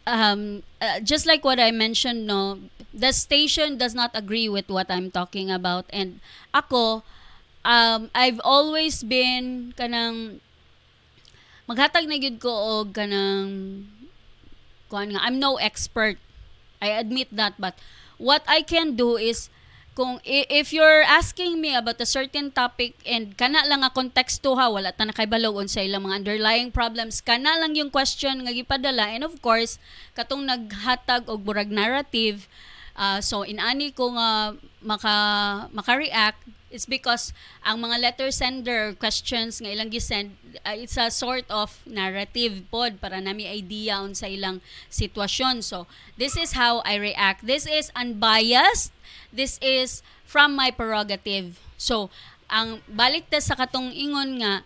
just like what I mentioned, no, the station does not agree with what I'm talking about. And ako, I've always been kanang maghatag na gyud ko og kanang kuan nga, I'm no expert. I admit that, but what I can do is kung if you're asking me about a certain topic and kana lang nga konteksto ha, wala ta nakahibalo sa ilang mga underlying problems, kana lang yung question nga gipadala, and of course katong naghatag og burag narrative, so inani ko nga maka-react, it's because ang mga letter sender questions nga ilang gisend, it's a sort of narrative pod para nami idea on sa ilang sitwasyon. So this is how I react. This is unbiased. This is from my prerogative. So ang balik ta sa katong ingon nga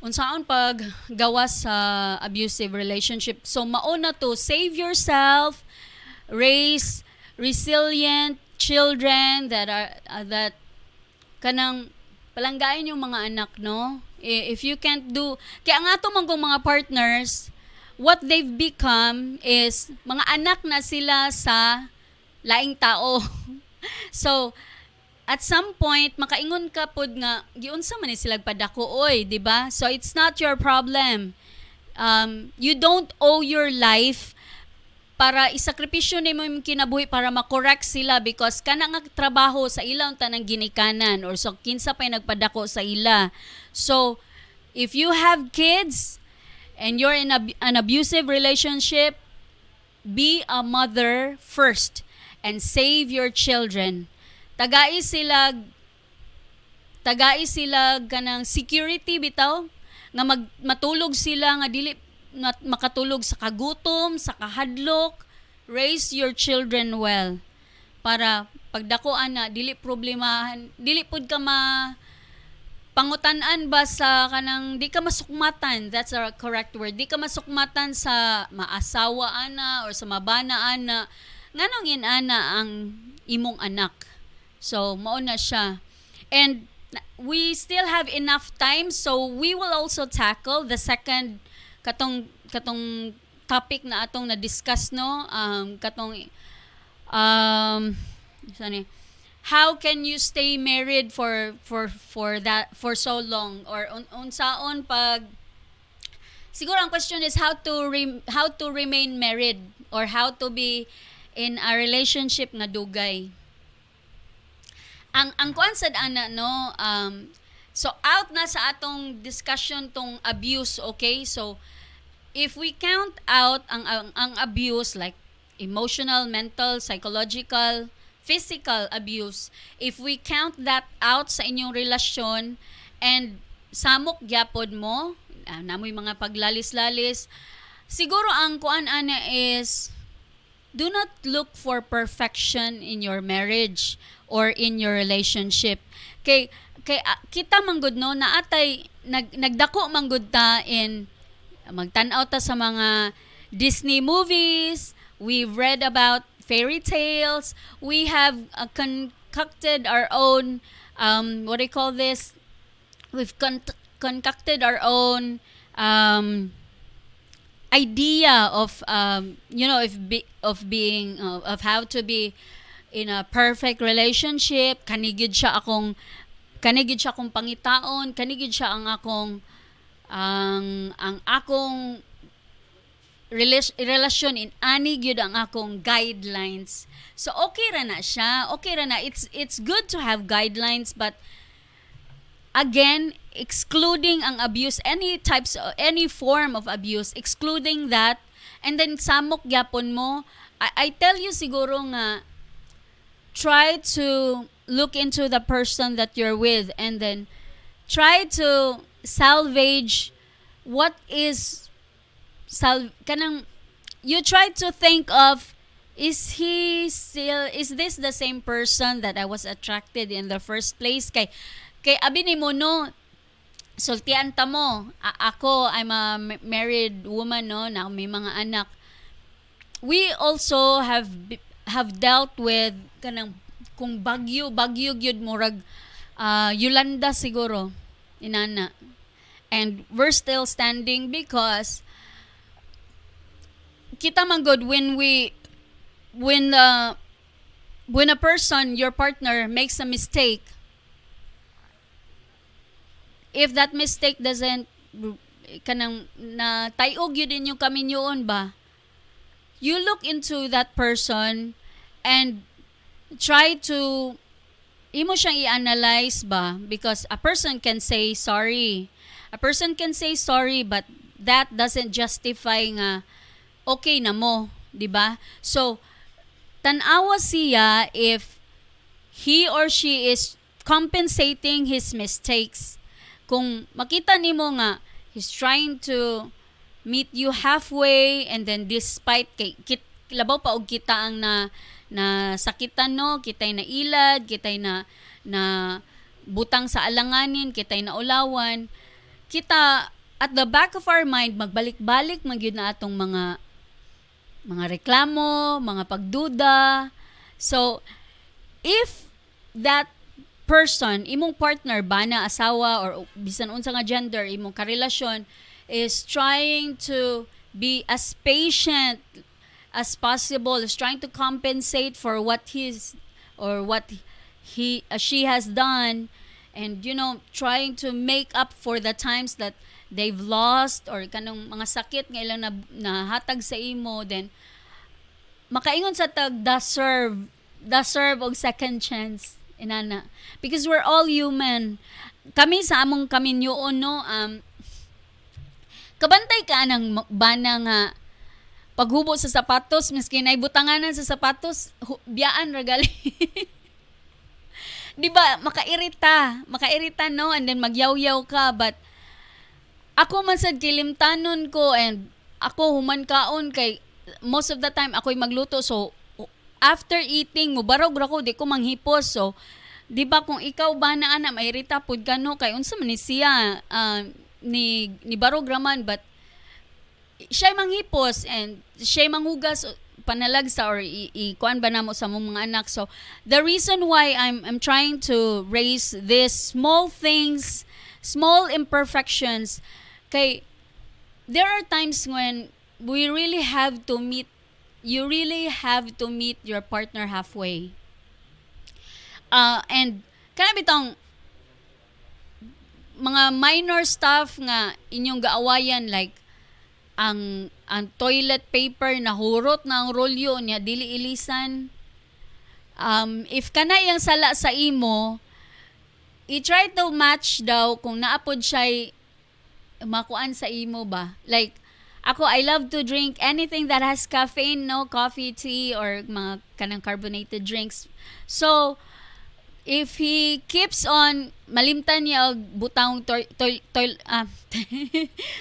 unsaon pag gawas sa abusive relationship, so mauna to save yourself, raise resilient children that are that kanang palanggain yung mga anak, no? If you can't do, kaya nga ito mga partners, what they've become is mga anak na sila sa laing tao. So at some point makaingon ka pod nga giunsa man ni sila padako oy, di ba? So it's not your problem. You don't owe your life para isakripisyo nimo imong kinabuhi para makorek sila, because kana nga trabaho sa ilang tanang ginikanan or so kinsa pay nagpadako sa ila. So if you have kids and you're in an abusive relationship, be a mother first and save your children. Tagai sila kanang security bitaw nga matulog sila nga dili makatulog sa kagutom, sa kahadlok. Raise your children well para pagdakoan na dili problemahan, dili pud ka pangutan-an ba sa kanang di ka masukmatan, that's a correct word, di ka masukmatan sa maasawa ana or sa mabanaan na nganong inana ang imong anak. So mao na siya. And we still have enough time, so we will also tackle the second katong topic na atong na discuss, no, how can you stay married for so long, or unsaon pag siguro ang question is how to remain married or how to be in a relationship nga dugay. Ang kuan sad ana, no, so out na sa atong discussion tong abuse, okay? So if we count out ang abuse like emotional, mental, psychological, physical abuse, if we count that out sa inyong relasyon and samok gyapod mo, namoy mga paglalis-lalis, siguro ang kuan ana is do not look for perfection in your marriage or in your relationship. Kay kita manggod, no, na atay nagdako manggod ta in magtan-aw ta sa mga Disney movies, we've read about fairy tales, we have concocted our own what do you call this, we've concocted our own idea of of how to be in a perfect relationship. Kanigid siya akong pangitaon, kanigid siya ang akong relasyon in ani gyud ang akong guidelines. So okay ra na siya. Okay ra na. It's good to have guidelines, but again, excluding ang abuse, any form of abuse, excluding that, and then samok gyapon mo. I tell you siguro nga try to look into the person that you're with, and then try to salvage what is you try to think of, is this the same person that I was attracted in the first place? Kay abi ni mo, no, sultian ta mo, ako, I'm a married woman, no, na may mga anak. We also have dealt with kanang kung bagyo gyud murag Yolanda siguro inana, and we're still standing because kita man good when when a person, your partner, makes a mistake, if that mistake doesn't kanang na tayog yun din yung kaminyoon ba, you look into that person and try to imo siyang i-analyze ba, because a person can say sorry. A person can say sorry, but that doesn't justify nga okay na mo, di ba? So tanawa siya if he or she is compensating his mistakes. Kung makita nimo nga he's trying to meet you halfway, and then despite kay labaw pa og kita ang na sakitan no, kitay na ilad, kitay na butang sa alanganin, kitay na ulawan, kita at the back of our mind magbalik-balik magyud na atong mga reklamo, mga pagduda. So if that person, imong partner ba na asawa or bisan unsa nga gender, imong karelasyon is trying to be as patient as possible, is trying to compensate for what she has done, and trying to make up for the times that they've lost or kanang mga sakit nga ilang nahatag sa imo, then makaingon sa tag deserve og second chance inana, because we're all human. Kami sa among kaminyoon no, kabantay ka nang bana nga paghubo sa sapatos, miski nay butanganan sa sapatos, biyaan ragali. Di ba, makairita no, and then magyaw-yaw ka, but ako man sad kilimtanon ko, and ako human kaon kay most of the time ako'y magluto, so after eating mo barog ra ko, di ko manghipos. So di ba kung ikaw ba na ana mairita pud ka no, kay unsa man ni siya ni barog raman, but siya manghipos and siya manghugas panalagsa or kuan ba namo sa mong mga anak. So the reason why I'm trying to raise this small things, small imperfections, kay there are times when you really have to meet your partner halfway. And kana bitong mga minor stuff nga inyong gaawayan, like ang toilet paper nahurot na ang rolyo niya dili ilisan. If kana yang sala sa imo, i-try to match daw kung naapod siya makuan sa imo ba. Like ako, I love to drink anything that has caffeine, no, coffee, tea, or mga kanang carbonated drinks. So if he keeps on malimtan niya og butang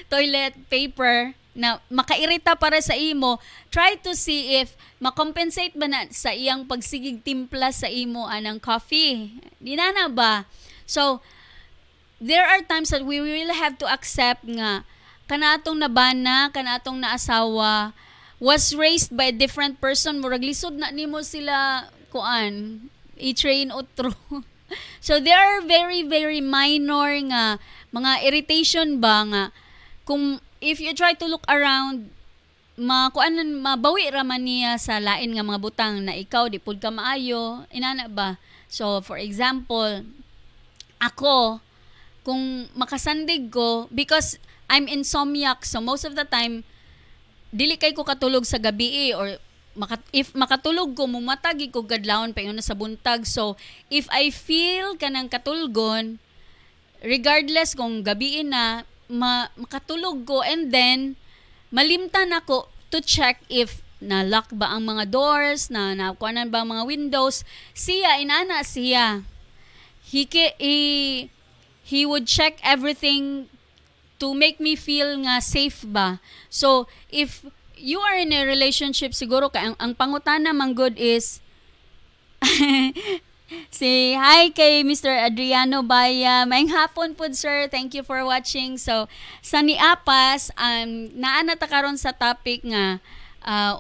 toilet paper na makairita para sa imo, try to see if makompensate ba na sa iyang pagsigig timpla sa imo anang coffee. Di na ba? So there are times that we really have to accept nga kanatong nabana, kanatong naasawa was raised by a different person. Murag lisod na nimo sila kuan i-train otro. So there are very very minor nga mga irritation ba nga kung if you try to look around, mabawi raman niya sa lain nga mga butang na ikaw di pud ka maayo, inana ba? So for example, ako kung makasandig ko, because I'm insomniac, so most of the time dili kay ko katulog sa gabi or if makatulog ko mumatagi ko gadlawon pa yun sa buntag. So if I feel kanang katulgon, regardless kung gabi na, makatulog ko, and then malimtan ako to check if na-lock ba ang mga doors, nakuanan ba ang mga windows. Inana siya. He would check everything to make me feel nga safe ba. So if you are in a relationship, siguro ang pangutana man good is hi kay Mr. Adriano Baya. Maayong hapon po, sir. Thank you for watching. So, sa niapas, naana ta karon sa topic nga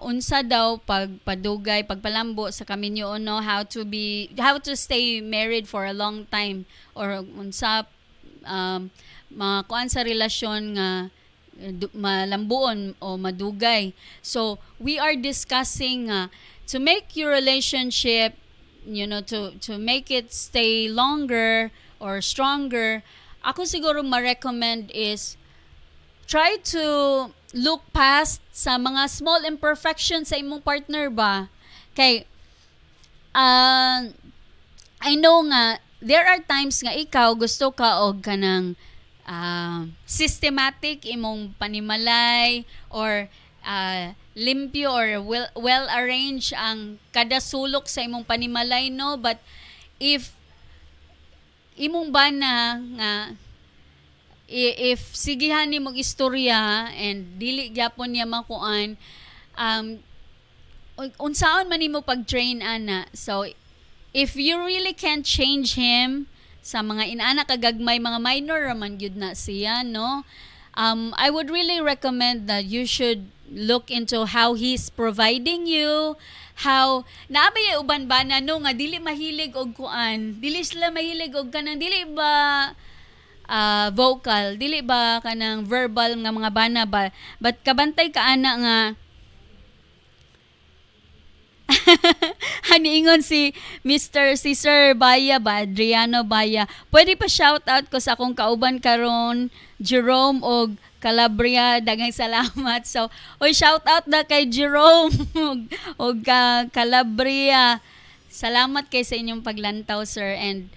unsa daw pagpadugay, pagpalambo sa kaminyo, no, how to stay married for a long time, or unsa makuan sa relasyon nga malambuon o madugay. So we are discussing to make your relationship, to make it stay longer or stronger. Ako siguro ma-recommend is try to look past sa mga small imperfections sa imong partner ba. Kay I know nga there are times nga ikaw gusto ka og kanang systematic imong panimalay or limpyo or well arranged ang kada sulok sa imong panimalay, no? But if imong bana nga if sigihan ni mong istorya and dili gyapon niya makuan, unsaon man nimo pag-train ana. So if you really can't change him sa mga inaana kagagmay, mga minor raman gyud na siya, no? I would really recommend that you should look into how he's providing you, how naabay uban ba na no nga dili mahilig og kuan, dili sila mahilig og kanang dili ba vocal, dili ba kanang verbal nga mga bana ba, but kabantay ka ana nga haniingon si Sir Baya ba, Adriano Baya. Pwede pa shout out ko sa akong kauban karon, Jerome og Calabria, daghang salamat. So, shout out na kay Jerome og Calabria. Salamat kay sa inyong paglantaw, sir, and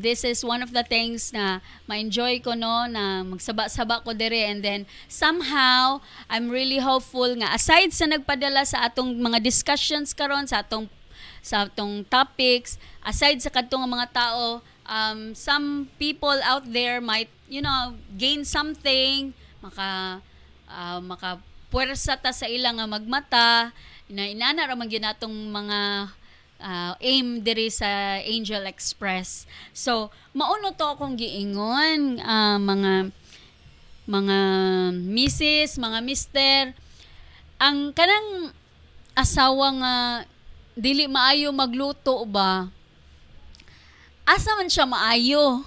this is one of the things na ma-enjoy ko, no, na magsaba-saba ko dire, and then somehow I'm really hopeful nga aside sa nagpadala sa atong mga discussions karon sa atong topics, aside sa kadtong mga tao, some people out there might gain something, maka puwersa ta sa ilang nga magmata na inana ra man gyud natong mga aim diri sa Angel Express. So, mauno to akong giingon, mga misis, mga mister, ang kanang asawa nga dili maayo magluto ba, asa man siya maayo?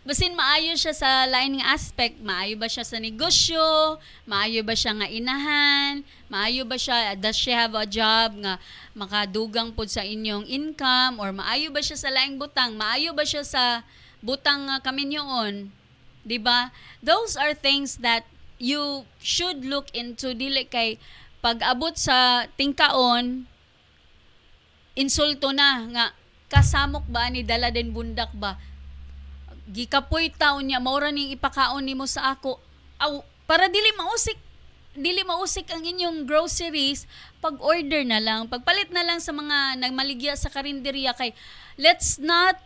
Basin maayo siya sa lain nga aspect, maayo ba siya sa negosyo, maayo ba siya nga inahan, maayo ba siya, does she have a job nga makadugang pod sa inyong income, or maayo ba siya sa laing butang, maayo ba siya sa butang kaminyoon, di ba? Those are things that you should look into, dili kay pag-abot sa tingkaon, insulto na nga, kasamok ba ni dala din bundak ba? Gikapoy taon niya, maura ning ipakaon nimo sa ako. Para dili mausik ang inyong groceries, pag-order na lang, pagpalit na lang sa mga nagmaligya sa karinderya, kay let's not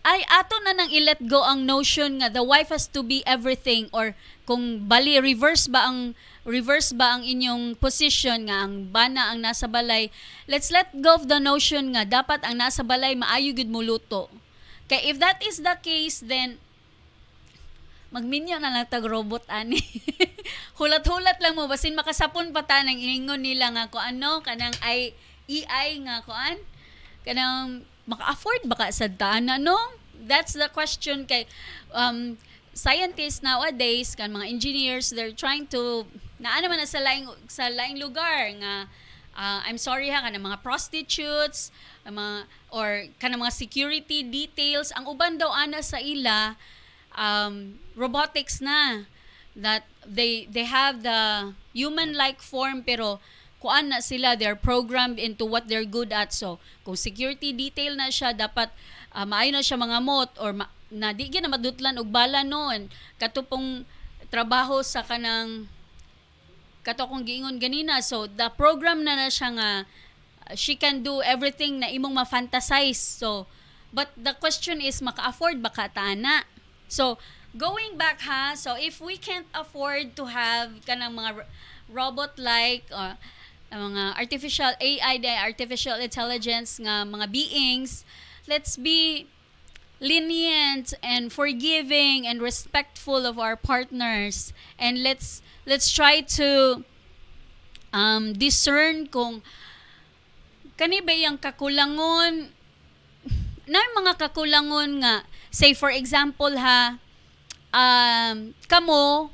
ato na nang i-let go ang notion nga the wife has to be everything, or kung bali reverse ba ang inyong position nga ang bana ang nasa balay. Let's let go of the notion nga dapat ang nasa balay maayo gud mo luto. Kay if that is the case, then magminyo na lang tag robot ani. Hulat-hulat lang mo basin makasapon pa ta nang ingon nila nga ko ano kanang AI nga kuan kanang maka-afford baka sa dana, no? That's the question. Kay scientists nowadays kan mga engineers, they're trying to naa naman na sa laing lugar nga I'm sorry ha, kanang mga prostitutes, or kanang mga security details, ang uban daw ana sa ila robotics na, that they have the human like form pero kuan na sila, they're programmed into what they're good at. So kung security detail na siya, dapat maayo na siya mga mot, or na di gyud na madutlan og bala noon katupong trabaho sa kanang kato kong giingon ganina. So the program na siya nga she can do everything na imong ma-fantasize. So but the question is, maka-afford ba ka tana? So going back ha, so if we can't afford to have kanang mga robot like mga artificial AI, artificial intelligence nga mga beings, let's be lenient and forgiving and respectful of our partners, and let's try to discern kung kani ba yung kakulangon na mga kakulangon nga, say for example ha, kamo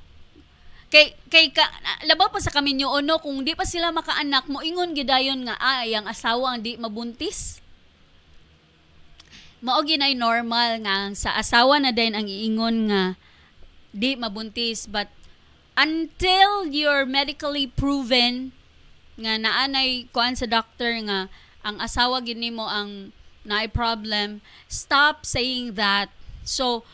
labaw pa sa kami nyo ono kung di pa sila makaanak mo ingon gidayon nga ang asawa ang di mabuntis. Mao ginay normal nga sa asawa na din ang iingon nga di mabuntis, but until you're medically proven nga naanay kuan sa doctor nga ang asawa gid nimo ang naay problem, stop saying that. So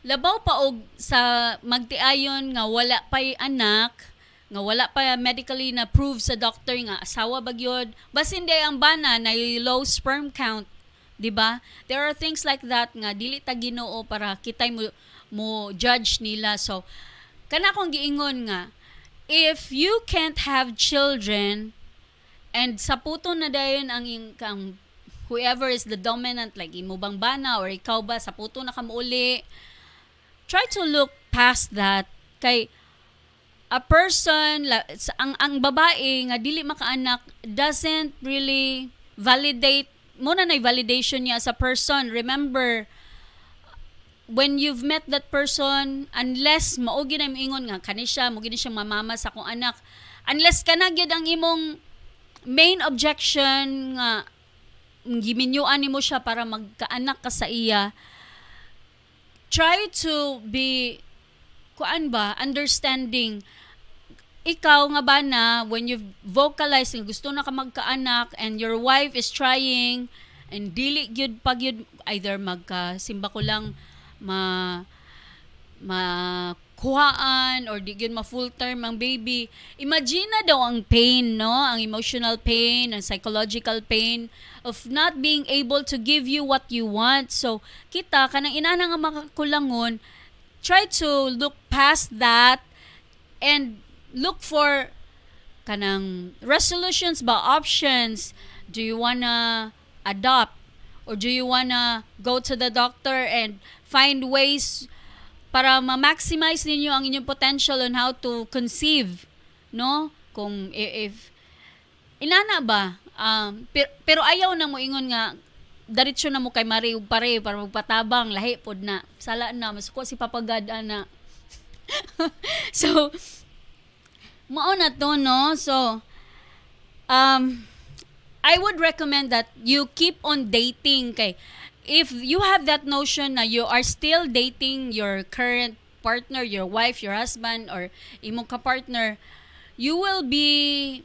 labaw pa og sa magtiayon nga wala pa'y anak, nga wala pa medically na prove sa doctor nga asawa bagyod, basin day ang bana na low sperm count, di ba? There are things like that nga dili ta Ginoo para kitay mo judge nila. So kana kong giingon nga if you can't have children and sa puto na dayon ang whoever is the dominant, like imo bang bana or ikaw ba sa puto na kamuuli, try to look past that. Kay a person ang babae nga dili makaanak doesn't really validate mo na validation niya as a person. Remember, when you've met that person, unless mao gyud ang ingon nga kani siya mo gyud siya mamama sa akong anak, unless kana gyud ang imong main objection nga giminyuan nimo siya para magkaanak ka sa iya, try to be understanding. Ikaw nga ba na when you vocalize nga gusto na ka magkaanak and your wife is trying and dili gyud pag yun either magkasimba ko lang kuhaan or di gyud ma full term ang baby, imagine na daw ang pain, no, ang emotional pain, ang psychological pain of not being able to give you what you want. So kita kanang inana nga makakulangon, try to look past that and look for kanang resolutions ba, options. Do you wanna adopt or do you wanna go to the doctor and find ways para ma-maximize ninyo ang inyong potential on how to conceive, no? Kung if inana ba, pero ayaw na mo ingon nga diretso na mo kay Mari ug pare para magpatabang lahi pod na sala na masuko si papagad ana. So mao na to, no? So I would recommend that you keep on dating. Kay if you have that notion na you are still dating your current partner, your wife, your husband, or imong ka-partner, you will be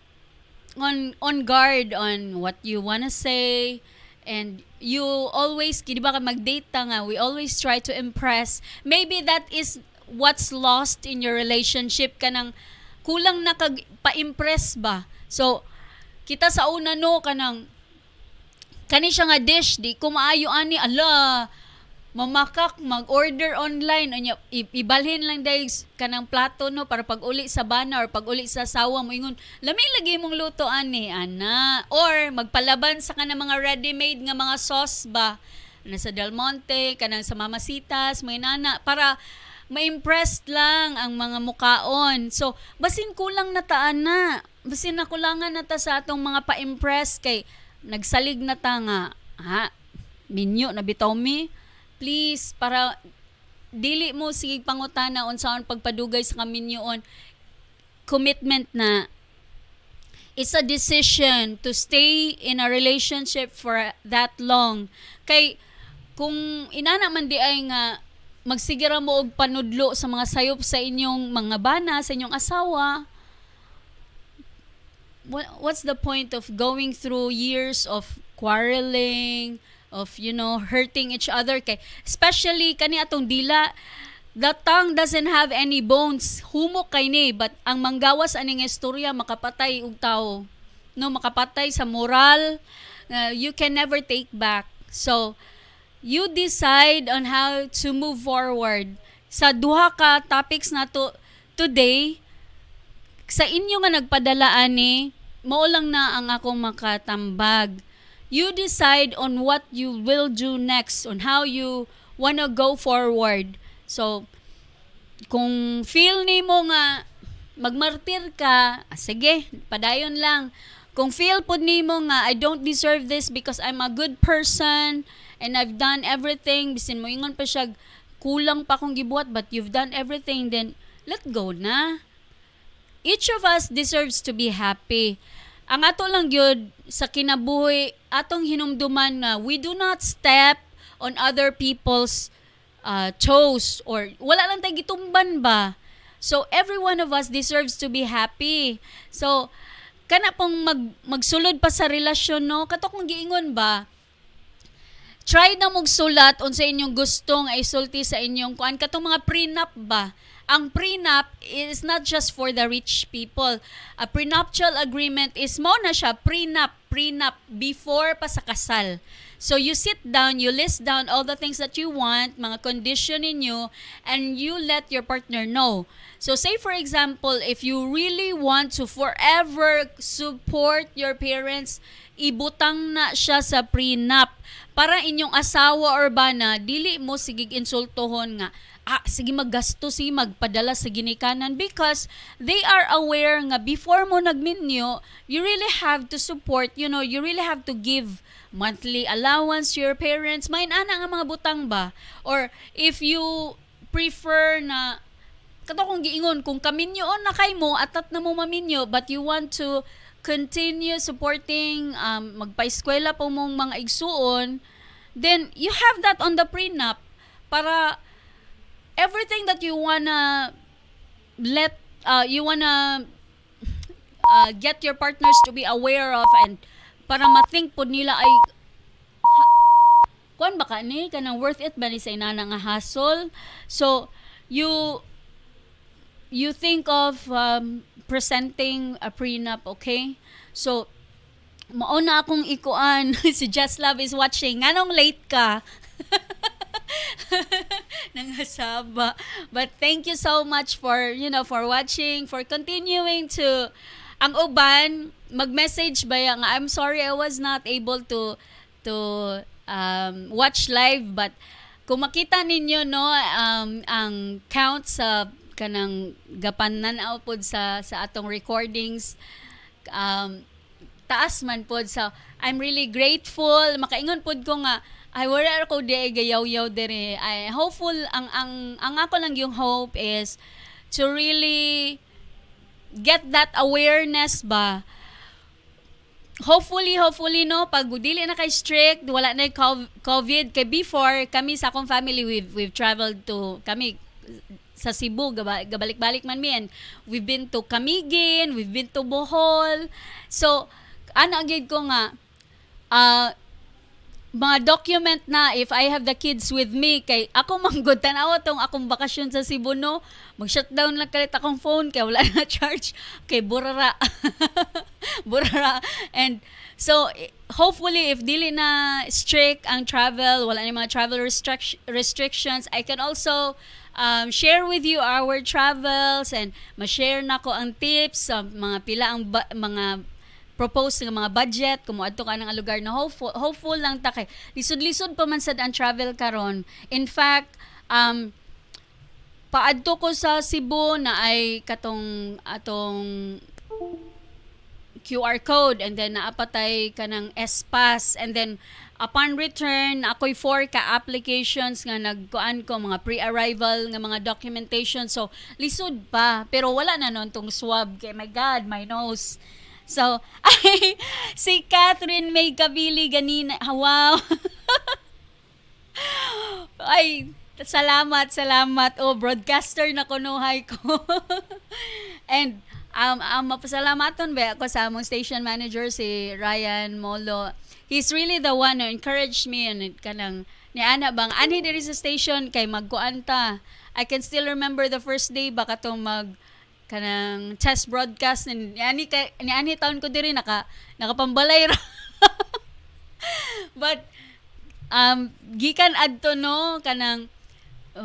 on guard on what you wanna say, and you always, di ba mag-date ta nga, we always try to impress. Maybe that is what's lost in your relationship, kanang kulang na kag pa-impress ba. So kita sa una, no, kani siya nga dish di ko maayo ani, ala mamakak mag-order online anya ibalhin lang dahil kanang plato, no, para pag uli sa bana or pag uli sa sawa mo ingon lami lagi mong luto ani ana, or magpalaban sa kanang mga ready-made nga mga sauce ba na sa Del Monte kanang sa Mamasitas may nana para ma-impressed lang ang mga mukaon. So basin kulang na taan na, basin nakulangan na ta sa atong mga pa-impress kay nagsalig na ta nga minyo na bitaw mi, please, para dili mo sige pangutana unsaon pagpadugay sa kaminyoon. Commitment na it's a decision to stay in a relationship for that long. Kay kung inana man di ay nga magsigira mo og panudlo sa mga sayop sa inyong mga bana, sa inyong asawa, what's the point of going through years of quarreling, of hurting each other? Kay especially kani atong dila, the tongue doesn't have any bones, humok kay ni, but ang manggawas aning istorya makapatay og tao, no, makapatay sa moral, you can never take back. So you decide on how to move forward sa duha ka topics nato today. Sa inyo nga nagpadala ani, mao lang na ang akong makatambag. You decide on what you will do next, on how you wanna go forward. So kung feel nimo nga magmartir ka, sige, padayon lang. Kung feel pod nimo nga I don't deserve this because I'm a good person and I've done everything, bisin mo ingon pa siya kulang pa akong gibuhat but you've done everything, then let go na. Each of us deserves to be happy. Ang ato lang gyud sa kinabuhi, atong hinumduman nga we do not step on other people's toes, or wala lang tayo gitumban ba. So every one of us deserves to be happy. So kana pong magsulod pa sa relasyon, no, kato kung giingon ba, try na magsulat unsa inyong gustong ay sulti sa inyong kuan katong mga prenup ba. Ang prenup is not just for the rich people. A prenuptial agreement is mo na siya prenup before pa sa kasal. So you sit down, you list down all the things that you want, mga condition ninyo, and you let your partner know. So say for example, if you really want to forever support your parents, ibutang na siya sa prenup para inyong asawa or bana dili mo sigig insultohon nga sige maggasto si magpadala sa ginikanan, because they are aware nga before mo nagminyo, you really have to support, you really have to give monthly allowance to your parents. Main ana nga mga butang ba? Or if you prefer na kato kung giingon, kung kaminyo on na kay mo, atat na mo maminyo, but you want to continue supporting, magpa-eskwela po mong mga igsuon, then you have that on the prenup para everything that you wanna get your partners to be aware of, and para ma-think po nila ay kuan ba ka ni kanang worth it ba ni sa inana nga hassle. So you think of presenting a prenup, okay? So mauna akong ikuan si Just Love is watching. Nganong late ka? Nangasaba. But thank you so much for watching, for continuing to ang uban mag-message ba nga I'm sorry I was not able to watch live, but kung makita ninyo ang count sa kanang gapanan pod sa atong recordings, taas man pod. So I'm really grateful. Makaingon pod ko nga ay wala ko di gayaw-yaw dire. I hopeful ang ako lang yung hope is to really get that awareness ba. Hopefully no, pag dili na kay strict, wala na COVID, kay before kami sa akong family we've traveled to kami sa Cebu, gabalik-balik man mi, and we've been to Camiguin, we've been to Bohol. So agad ko nga mga document na if I have the kids with me, kay ako manggod tanaw tong akong bakasyon sa Cebu, no, mag-shutdown lang kalit akong phone kay wala na charge, kay burara. And so hopefully if dili na strict ang travel, wala na mga travel restrictions, I can also share with you our travels, and ma-share nako ang tips sa mga pila ang mga propose ng mga budget kung moadto ka ng lugar na hopeful lang ta kay lisod-lisod pa man sad ang travel karon. In fact, paadto ko sa Cebu na ay atong QR code, and then naapatay ka ng S-Pass, and then upon return ako'y 4 ka applications nga nagkuan ko, mga pre-arrival nga mga documentation. So lisod pa, pero wala na nun tong swab, kay my God, my nose. So, si Catherine May Kabili ganina, wow. Ay, salamat. Oh, broadcaster na kunuhay ko. And, mapasalamaton ba ako sa among station manager, si Ryan Molo. He's really the one who encouraged me, and kanang, ni ana bang, ani diri sa station, kay magkuan ta. I can still remember the first day, baka tong kanang test broadcast ni ani taon ko diri nakapambalay ra. But gikan adto no kanang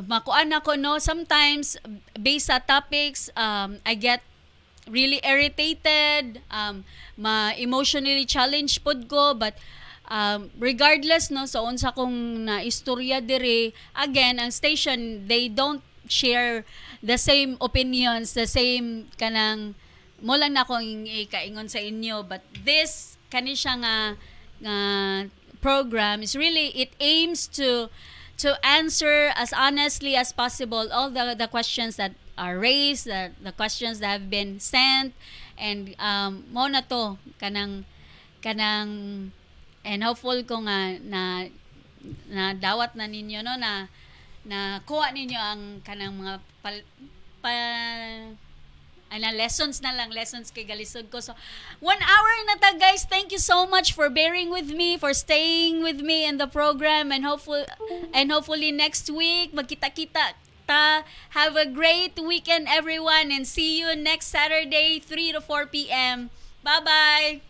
makuan ako no, sometimes based sa topics I get really irritated, emotionally challenged pod ko, but regardless no sa unsa kong na istorya diri, again ang station, they don't share the same opinions, the same kanang mo lang na akong ikaingon sa inyo, but this kani siya nga program is really, it aims to to answer as honestly as possible all the questions that are raised, the questions that have been sent, and mo na to kanang and hopeful ko nga na dawat na ninyo no na kuha ninyo ang kanang mga lessons kay galisod ko. So 1 hour na ta guys. Thank you so much for bearing with me, for staying with me in the program, and hopefully next week magkita-kita ta. Have a great weekend everyone, and see you next Saturday 3 to 4 p.m. Bye-bye.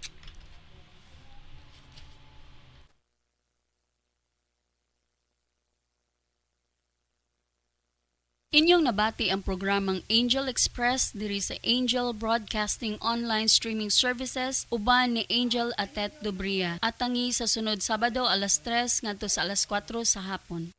Inyong nabati ang programang Angel Express diri sa Angel Broadcasting Online Streaming Services uban ni Angel Atet Dubria. Atangi sa sunod Sabado alas 3 ngadto sa alas 4 sa hapon.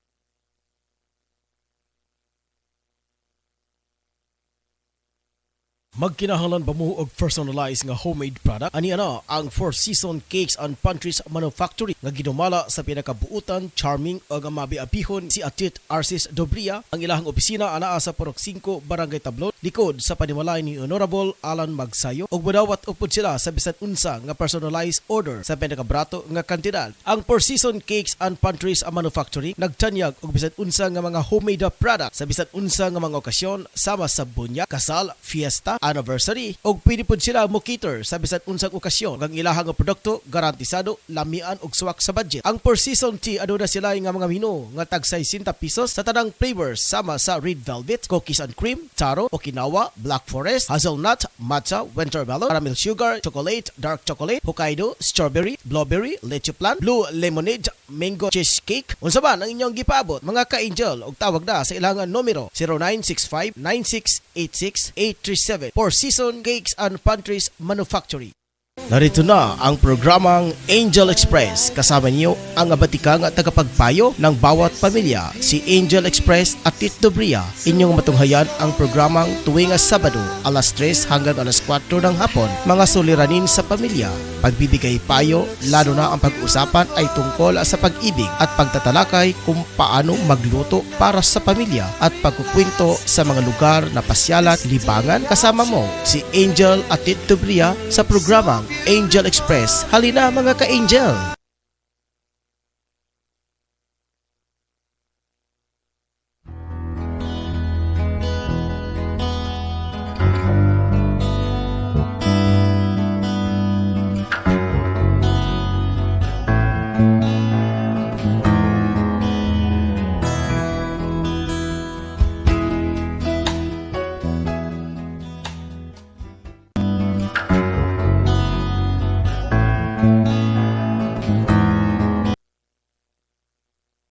Magkinahanglan ba mo og personalized nga homemade product? Ani ang Four Season Cakes and Pantries Manufacturing nga ginumala sa pinakabuutan, charming ug mabiabihon si Atet Arcis Dubria. Ang ilahang opisina anaa sa Purok 5, Barangay Tablon, likod sa panimalay ni Honorable Alan Magsayo, ug modawat upod sila sa bisan unsa nga personalized order sa pinakabrato nga kantidad. Ang Four Season Cakes and Pantries Manufacturing nagtanyag og bisan unsa nga mga homemade product sa bisan unsa nga mga okasyon sama sa bunya, kasal, fiesta, anniversary, og pwede pod sila mo cater sa bisan unsang okasyon. Ang ilahang nga produkto garantisado, lamian og suwak sa budget. Ang Four Season Tea aduna sila nga mga menu nga tag 60 pesos sa tanang flavors sama sa red velvet, cookies and cream, taro, Okinawa, black forest, hazelnut, matcha, winter melon, caramel sugar, chocolate, dark chocolate, Hokkaido, strawberry, blueberry, leche plan, blue lemonade, mango cheesecake. Unsa ba ang inyong gipaabot mga ka-angel, og tawag na sa ilangan numero 0965-9686-837 Four Season Cakes and Pantries Manufacturing. Narito na ang programang Angel Express. Kasama niyo ang abatikang at tagapagpayo ng bawat pamilya, si Angel Express at Atet Dubria. Inyong matunghayan ang programang tuwing Sabado, alas 3 hanggang alas 4 ng hapon. Mga suliranin sa pamilya, pagbibigay payo, lalo na ang pag-usapan ay tungkol sa pag-ibig at pagtatalakay kung paano magluto para sa pamilya at pagkukwento sa mga lugar na pasyalan, libangan. Kasama mo si Angel at Atet Dubria sa programang Angel Express. Halina mga ka-angel!